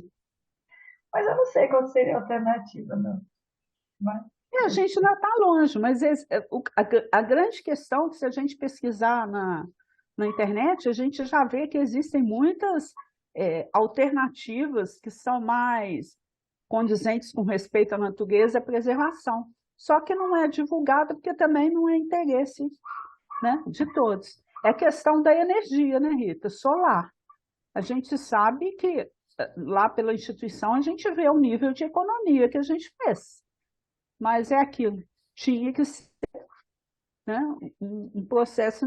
Mas eu não sei qual seria a alternativa, não. Mas, A gente ainda está longe, mas a grande questão é que se a gente pesquisar na internet, a gente já vê que existem muitas alternativas que são mais condizentes com respeito à natureza e à preservação. Só que não é divulgada porque também não é interesse, né, de todos. É questão da energia, né, Rita? Solar. A gente sabe que lá pela instituição a gente vê o nível de economia que a gente fez, mas é aquilo, tinha que ser, né, um processo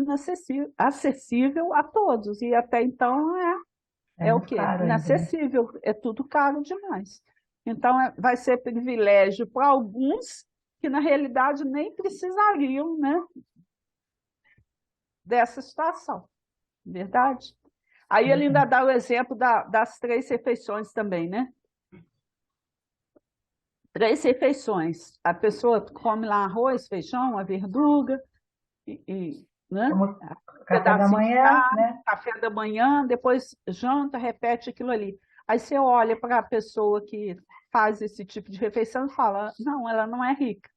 acessível a todos, e até então é é o muito quê? caro ainda, né? Inacessível, é tudo caro demais. Então vai ser privilégio para alguns que na realidade nem precisariam, né, dessa situação, verdade? Aí ele ainda Verdade. dá o exemplo das 3 refeições também, né? 3 refeições. A pessoa come lá arroz, feijão, a verdura, né? Como Um café da pedacinho de manhã, carne, né? café da manhã, depois janta, repete aquilo ali. Aí você olha para a pessoa que faz esse tipo de refeição e fala, não, ela não é rica,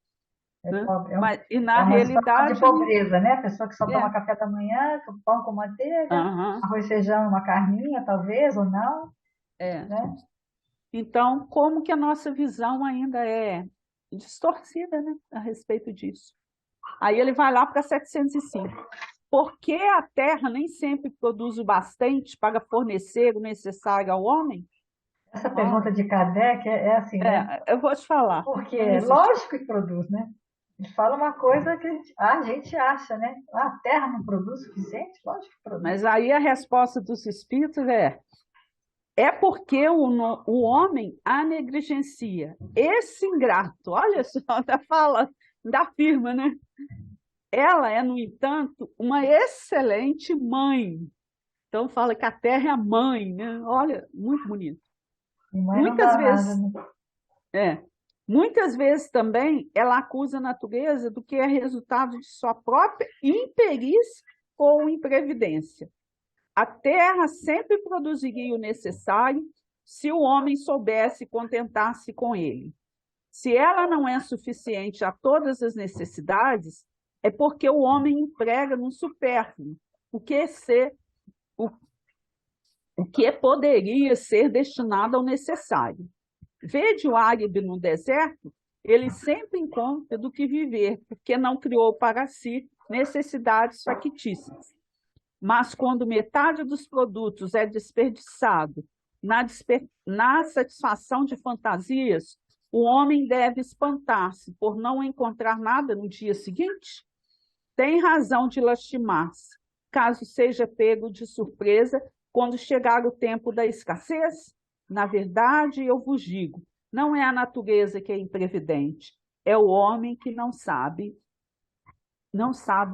É, né? pobre, Mas, e na é uma situação de realidade, pobreza, né? A pessoa que só toma é. café da manhã, com pão com manteiga, Aham, arroz, feijão, uma carninha, talvez, ou não, é. né? Então, como que a nossa visão ainda é distorcida, né, a respeito disso? Aí ele vai lá para 705. por que a terra nem sempre produz o bastante para fornecer o necessário ao homem? Essa Ó, pergunta de Kardec é assim, né? eu vou te falar. Porque Não é existe. lógico que produz, né? Ele fala uma coisa que a gente acha, né? Ah, a terra não produz o suficiente? Lógico que produz. Mas aí a resposta dos espíritos é porque o homem a negligencia. Esse ingrato, olha só, ainda fala, ainda afirma, né? Ela é, no entanto, uma excelente mãe. Então fala que a terra é a mãe, né? Olha, muito bonito. E mãe não Muitas dá nada, vezes, né? é, muitas vezes também ela acusa a natureza do que é resultado de sua própria imperícia ou imprevidência. A terra sempre produziria o necessário se o homem soubesse contentar-se com ele. Se ela não é suficiente a todas as necessidades, é porque o homem emprega no supérfluo, o que ser, o, o que poderia ser destinado ao necessário. Vede o árabe no deserto, ele sempre encontra do que viver, porque não criou para si necessidades factícias. Mas quando metade dos produtos é desperdiçado na satisfação de fantasias, o homem deve espantar-se por não encontrar nada no dia seguinte? Tem razão de lastimar-se, caso seja pego de surpresa quando chegar o tempo da escassez? Na verdade, eu vos digo, não é a natureza que é imprevidente, é o homem que não sabe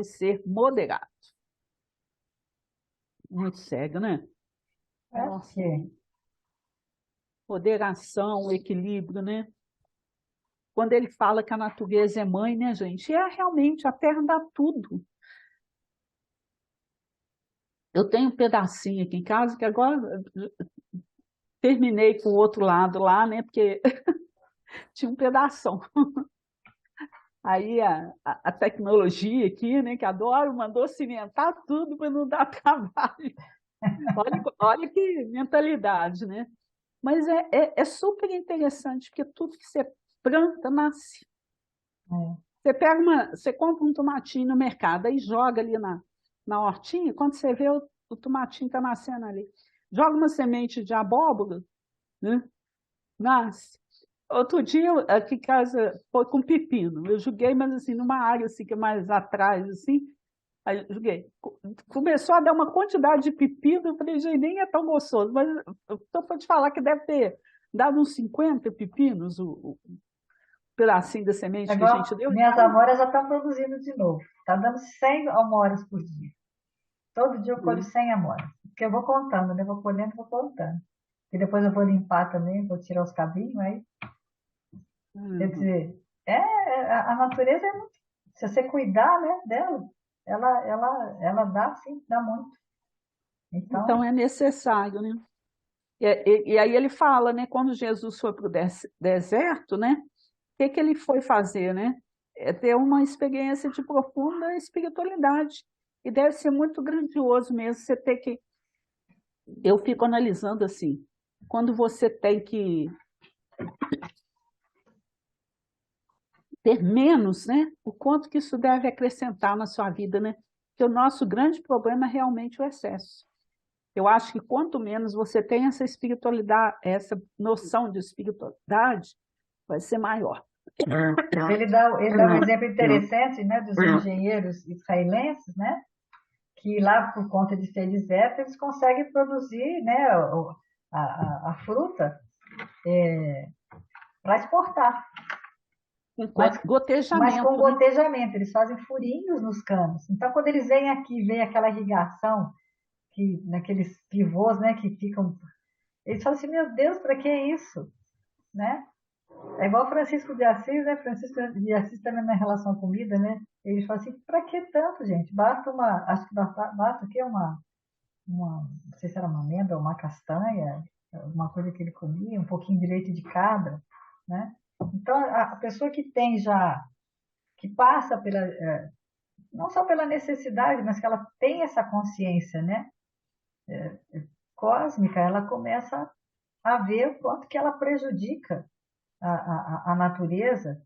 ser moderado. Muito cego, né? É Nossa, porque moderação, equilíbrio, né? Quando ele fala que a natureza é mãe, né, gente? É realmente, a terra dá tudo. Eu tenho um pedacinho aqui em casa que agora terminei com o outro lado lá, né? Porque tinha um pedação. Aí a tecnologia aqui, né, que adoro, mandou cimentar tudo para não dar trabalho. Olha que mentalidade, né? Mas é super interessante, porque tudo que você planta nasce. é, Você compra um tomatinho no mercado, aí joga ali na hortinha, quando você vê o tomatinho está nascendo ali. Joga uma semente de abóbora, né? Nasce. Outro dia, aqui em casa, foi com pepino. Eu joguei, mas assim, numa área assim, que é mais atrás, assim, aí eu joguei. Começou a dar uma quantidade de pepino, eu falei, gente, nem é tão gostoso, mas eu estou para te falar que deve ter dado uns 50 pepinos, o pedacinho da é semente que a igual gente deu. minhas amoras já estão produzindo de novo. Está dando 100 amoras por dia. Todo dia eu colho 100 amoras. Porque eu vou contando, né? Vou colhendo, vou contando. E depois eu vou limpar também, vou tirar os cabinhos, aí. Quer Uhum. dizer, a natureza é muito. Se você cuidar, né, dela, ela dá, sim, dá muito. Então Então, é necessário, né? E aí ele fala, né? Quando Jesus foi para o deserto, né? O que ele foi fazer, né? É ter uma experiência de profunda espiritualidade. E deve ser muito grandioso mesmo você ter que. Eu fico analisando assim, quando você tem que ter menos, né? O quanto que isso deve acrescentar na sua vida, né? Porque o nosso grande problema é realmente o excesso. Eu acho que quanto menos você tem essa espiritualidade, essa noção de espiritualidade, vai ser maior. ele dá um exemplo interessante, né, dos engenheiros israelenses, né, que lá, por conta de ser deserto, eles conseguem produzir, né, a fruta para exportar, Com mas com gotejamento, né? gotejamento. Eles fazem furinhos nos canos. Então, quando eles vêm aqui, vem aquela irrigação, que, naqueles pivôs, né, que ficam. Eles falam assim: meu Deus, para que isso? Né? É igual Francisco de Assis, né? Francisco de Assis também na relação à comida, né? Ele fala assim: para que tanto, gente? Basta uma. Acho que basta o quê? Não sei se era uma amêndoa, uma castanha, uma coisa que ele comia, um pouquinho de leite de cabra, né? Então, a pessoa que tem já, que passa pela, não só pela necessidade, mas que ela tem essa consciência, né, cósmica, ela começa a ver o quanto que ela prejudica a natureza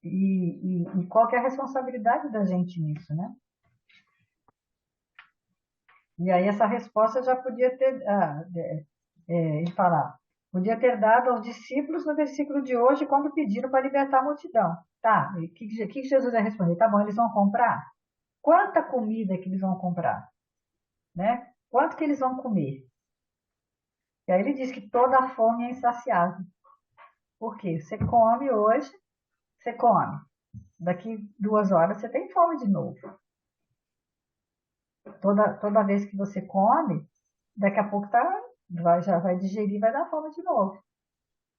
e qual que é a responsabilidade da gente nisso, né? E aí essa resposta já podia ter, ele fala, podia ter dado aos discípulos no versículo de hoje quando pediram para libertar a multidão. Tá, e o que Jesus vai responder? Tá bom, eles vão comprar? Quanta comida que eles vão comprar? Né? Quanto que eles vão comer? E aí ele diz que toda a fome é insaciável. Por quê? Você come hoje, você come. Daqui 2 horas você tem fome de novo. Toda vez que você come, daqui a pouco já vai digerir, vai dar fome de novo.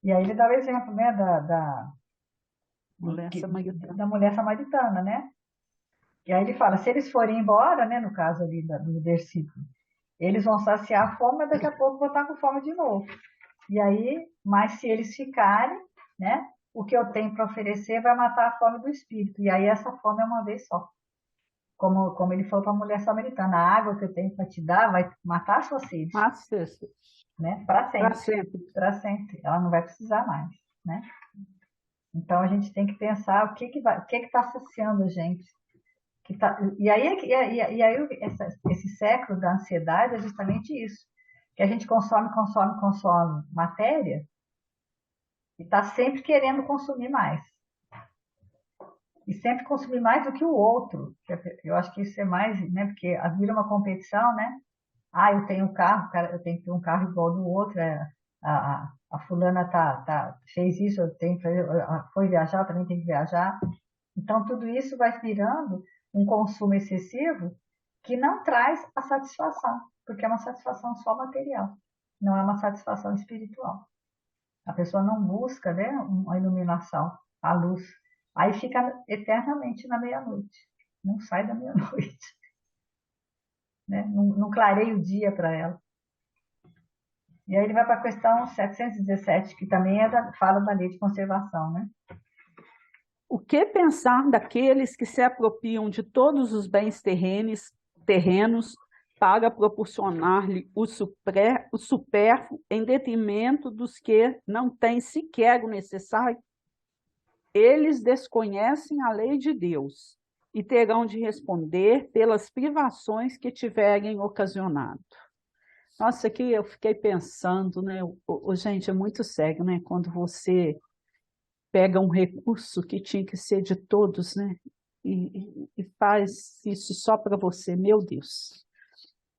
E aí ele dá o exemplo, né, Mulher samaritana. da mulher samaritana, né? E aí ele fala, se eles forem embora, né, no caso ali do versículo, eles vão saciar a fome, mas daqui a pouco vão estar com fome de novo. E aí, mas se eles ficarem, né, o que eu tenho para oferecer vai matar a fome do espírito. E aí essa fome é uma vez só. Como ele falou para a mulher samaritana, a água que eu tenho para te dar vai matar a sua sede, Mas, né? Para para sempre, sempre. para sempre. Ela não vai precisar mais, né? Então a gente tem que pensar o que está saciando a gente. E aí esse século da ansiedade é justamente isso. Que a gente consome matéria e está sempre querendo consumir mais. E sempre consumir mais do que o outro. Eu acho que isso é mais, né? Porque vira uma competição, né? Ah, eu tenho um carro, cara, eu tenho que ter um carro igual do outro. A fulana fez isso, eu tenho que fazer, foi viajar, eu também tenho que viajar. Então, tudo isso vai virando um consumo excessivo que não traz a satisfação, porque é uma satisfação só material, não é uma satisfação espiritual. A pessoa não busca, né, uma iluminação, a luz. Aí fica eternamente na meia-noite, não sai da meia-noite, né? Não clareia o dia para ela. E aí ele vai para a questão 717, que também fala da lei de conservação, né? O que pensar daqueles que se apropriam de todos os bens terrenos para proporcionar-lhe o supérfluo em detrimento dos que não têm sequer o necessário? Eles desconhecem a lei de Deus e terão de responder pelas privações que tiverem ocasionado. Nossa, aqui eu fiquei pensando, né? Gente, é muito sério, né? Quando você pega um recurso que tinha que ser de todos, né? E faz isso só para você, meu Deus.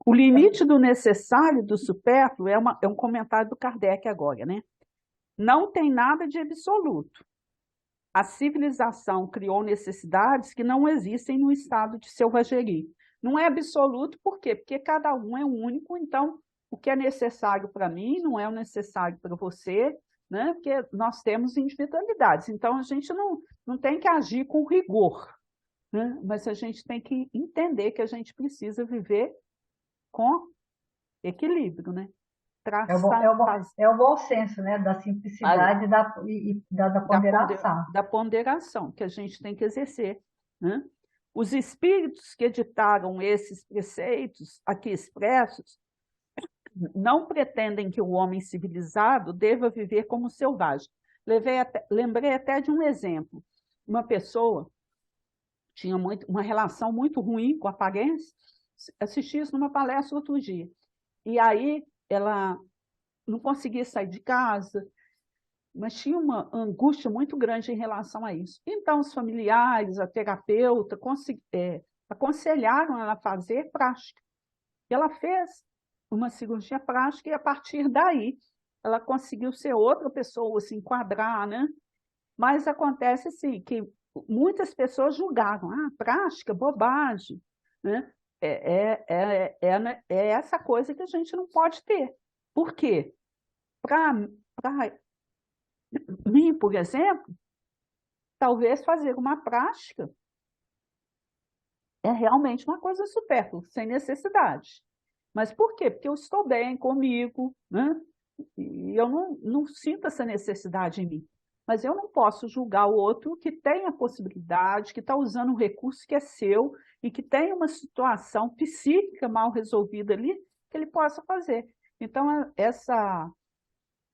O limite do necessário e do supérfluo é um comentário do Kardec agora, né? Não tem nada de absoluto. A civilização criou necessidades que não existem no estado de selvageria. Não é absoluto, por quê? Porque cada um é único, então o que é necessário para mim não é o necessário para você, né? Porque nós temos individualidades, então a gente não tem que agir com rigor, né? Mas a gente tem que entender que a gente precisa viver com equilíbrio, né? É o bom senso, né? Da simplicidade e da ponderação. Da ponderação que a gente tem que exercer, né? Os espíritos que editaram esses preceitos aqui expressos não pretendem que o homem civilizado deva viver como selvagem. Lembrei até de um exemplo. Uma pessoa tinha uma relação muito ruim com a aparência, assisti isso numa palestra outro dia, e aí ela não conseguia sair de casa, mas tinha uma angústia muito grande em relação a isso. Então, os familiares, a terapeuta, aconselharam ela a fazer prática. E ela fez uma cirurgia plástica e, a partir daí, ela conseguiu ser outra pessoa, se enquadrar, né? Mas acontece, assim, que muitas pessoas julgavam, prática, bobagem, né? É essa coisa que a gente não pode ter. Por quê? Para mim, por exemplo, talvez fazer uma prática é realmente uma coisa supérflua, sem necessidade. Mas por quê? Porque eu estou bem comigo, né? E eu não sinto essa necessidade em mim. Mas eu não posso julgar o outro que tem a possibilidade, que está usando um recurso que é seu e que tem uma situação psíquica mal resolvida ali, que ele possa fazer. Então,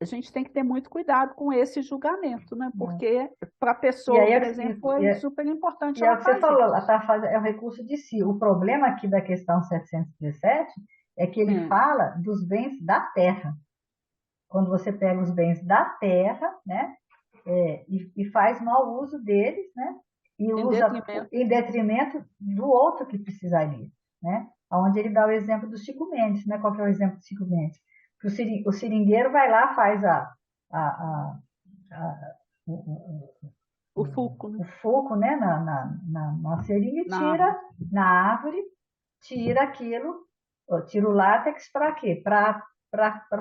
a gente tem que ter muito cuidado com esse julgamento, né? Porque para a E pessoa, aí, por exemplo, foi super importante e é o ela que você fazer. falou, ela tá fazendo, é um recurso de si. O problema aqui da questão 717 é que ele É, fala dos bens da terra. Quando você pega os bens da terra, né, e faz mau uso deles, né, e em usa detrimento. em detrimento do outro que precisaria, né? Onde ele dá o exemplo do Chico Mendes, né? Qual que é o exemplo do Chico Mendes? Que o seringueiro vai lá, faz a- O fulcro, né? o foco, né, na seringa e Na árvore. tira na árvore, tira aquilo, tira o látex para quê? Para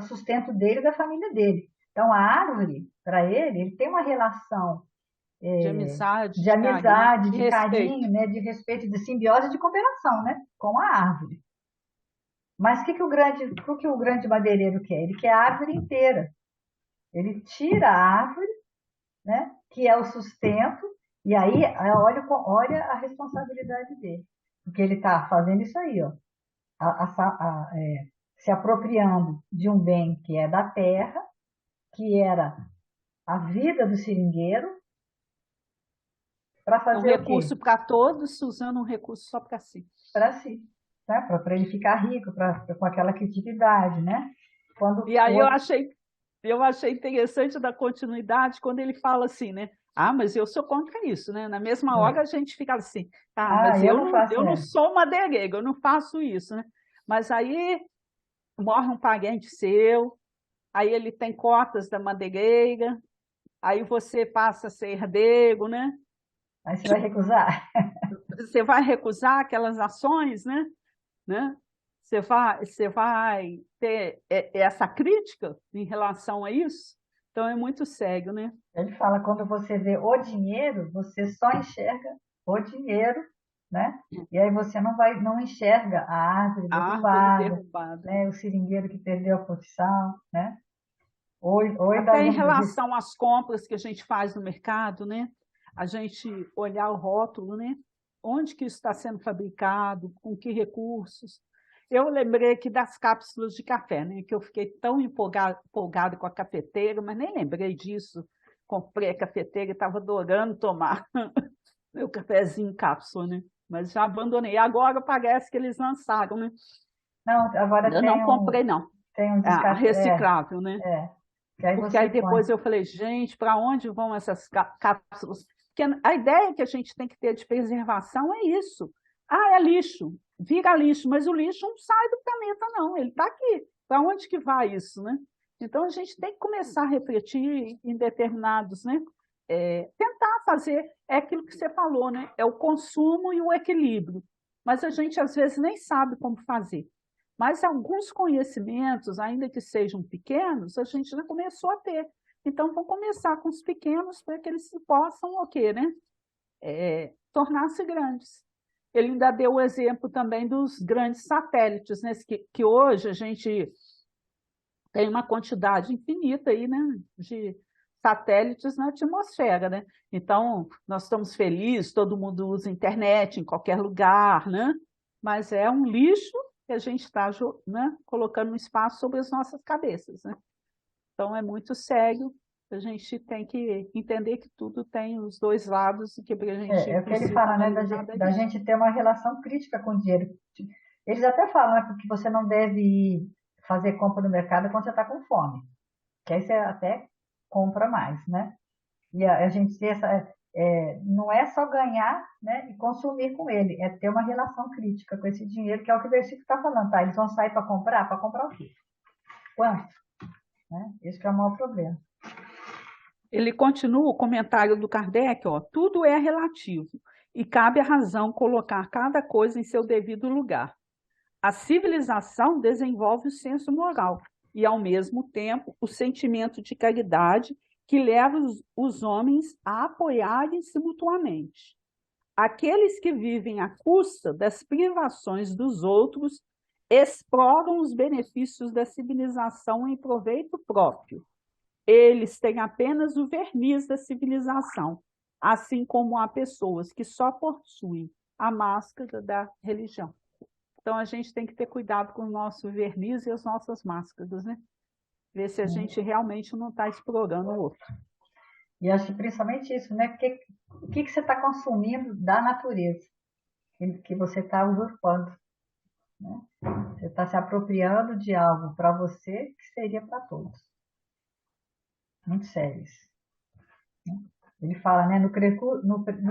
sustento dele e da família dele. Então, a árvore, para ele, ele tem uma relação De amizade, de de carinho, amizade, de de respeito. carinho, né, de respeito, de simbiose e de cooperação, né, com a árvore. Mas o que o grande madeireiro quer? Ele quer a árvore inteira. Ele tira a árvore, né, que é o sustento, e aí olha a responsabilidade dele. Porque ele está fazendo isso aí, ó, se apropriando de um bem que é da terra, que era a vida do seringueiro, para É um fazer o quê? recurso para todos, usando um recurso só para si. Para si, né? Para ele ficar rico, com aquela criatividade, né? Quando E o aí outro. eu achei interessante da continuidade quando ele fala assim, né? Ah, mas eu sou contra isso, né? Na mesma hora a gente fica assim, ah, Ah, mas eu não faço, eu não sou madeireiro, eu não faço isso, né? Mas aí morre um parente seu, aí ele tem cotas da madeireira, aí você passa a ser herdeiro, né? aí você vai recusar. Você vai recusar aquelas ações, né? Você vai ter essa crítica em relação a isso? Então é muito sério, né? Ele fala, quando você vê o dinheiro, você só enxerga o dinheiro, né? E aí você não enxerga a árvore A árvore derrubada, derrubada. né? O seringueiro que perdeu a profissão, né? Ou ainda Até em lembra disso. relação às compras que a gente faz no mercado, né? A gente olhar o rótulo, né? Onde que isso está sendo fabricado, com que recursos. Eu lembrei aqui das cápsulas de café, né? Que eu fiquei tão empolgado com a cafeteira, mas nem lembrei disso. Comprei a cafeteira e estava adorando tomar meu cafezinho em cápsula, né? Mas já abandonei. Agora parece que eles lançaram, né? Não, agora Eu não comprei, não. tem um A descarte, reciclável, né? que aí Porque você aí põe. depois eu falei, gente, para onde vão essas cápsulas? Porque a ideia que a gente tem que ter de preservação é isso. Ah, é lixo, vira lixo, mas o lixo não sai do planeta, não, ele está aqui. Para onde que vai isso, né? Então a gente tem que começar a refletir em determinados, né? Tentar fazer, é aquilo que você falou, né? É o consumo e o equilíbrio. Mas a gente às vezes nem sabe como fazer. Mas alguns conhecimentos, ainda que sejam pequenos, a gente já começou a ter. Então, vamos começar com os pequenos para que eles possam, o quê, né? Tornar-se grandes. Ele ainda deu o exemplo também dos grandes satélites, né? Que hoje a gente tem uma quantidade infinita aí, né? De satélites na atmosfera, né? Então, nós estamos felizes, todo mundo usa internet em qualquer lugar, né? Mas é um lixo que a gente está, né, colocando no espaço sobre as nossas cabeças, né? Então é muito sério, a gente tem que entender que tudo tem os dois lados e que a gente É o que ele precisa fala, né, analisar é da isso. gente ter uma relação crítica com o dinheiro. Eles até falam, né, porque você não deve ir fazer compra no mercado quando você está com fome, que aí você até compra mais, né? E a gente ter não é só ganhar, né, e consumir com ele, é ter uma relação crítica com esse dinheiro, que é o que o versículo está falando, tá? Eles vão sair para comprar o quê? Quanto? Né? Esse que é o maior problema. Ele continua o comentário do Kardec, ó, tudo é relativo e cabe à razão colocar cada coisa em seu devido lugar. A civilização desenvolve o senso moral e, ao mesmo tempo, o sentimento de caridade que leva os homens a apoiarem-se mutuamente. Aqueles que vivem à custa das privações dos outros exploram os benefícios da civilização em proveito próprio. Eles têm apenas o verniz da civilização, assim como há pessoas que só possuem a máscara da religião. Então, a gente tem que ter cuidado com o nosso verniz e as nossas máscaras, né? ver se a gente realmente não está explorando o outro. E acho que principalmente isso, né? O que você está consumindo da natureza que você está usurpando, né? Você está se apropriando de algo para você que seria para todos. Muito sério isso, né? Ele fala, né? No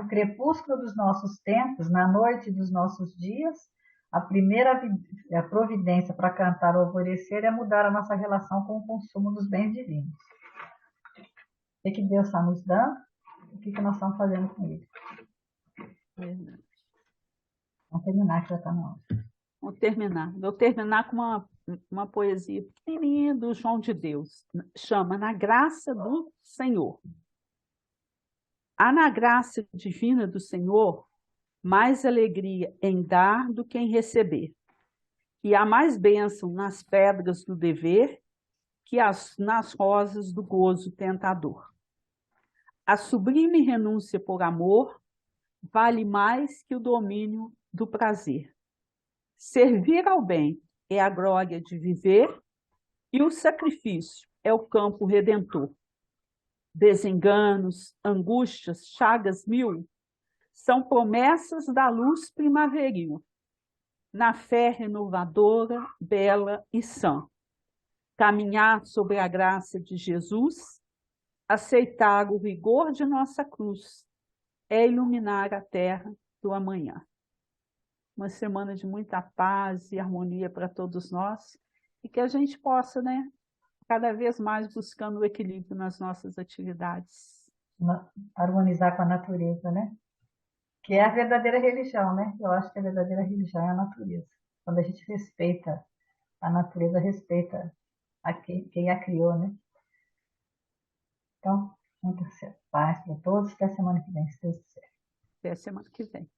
crepúsculo dos nossos tempos, na noite dos nossos dias, a primeira a providência para cantar o alvorecer é mudar a nossa relação com o consumo dos bens divinos. O que Deus está nos dando? O que nós estamos fazendo com ele? Verdade. Vamos terminar, que já está na hora. Vou terminar com uma poesia pequenininha do João de Deus. Chama Na Graça do Senhor. Há na graça divina do Senhor mais alegria em dar do que em receber. E há mais bênção nas pedras do dever que nas rosas do gozo tentador. A sublime renúncia por amor vale mais que o domínio do prazer. Servir ao bem é a glória de viver e o sacrifício é o campo redentor. Desenganos, angústias, chagas mil são promessas da luz primaveril, na fé renovadora, bela e sã. Caminhar sobre a graça de Jesus, aceitar o rigor de nossa cruz, é iluminar a terra do amanhã. Uma semana de muita paz e harmonia para todos nós, e que a gente possa, né, cada vez mais buscando o equilíbrio nas nossas atividades. Harmonizar com a natureza, né? Que é a verdadeira religião, né? Eu acho que a verdadeira religião é a natureza. Quando a gente respeita a natureza, respeita a quem a criou, né? Então, muita paz para todos. Até semana que vem, se Deus quiser. Até semana que vem.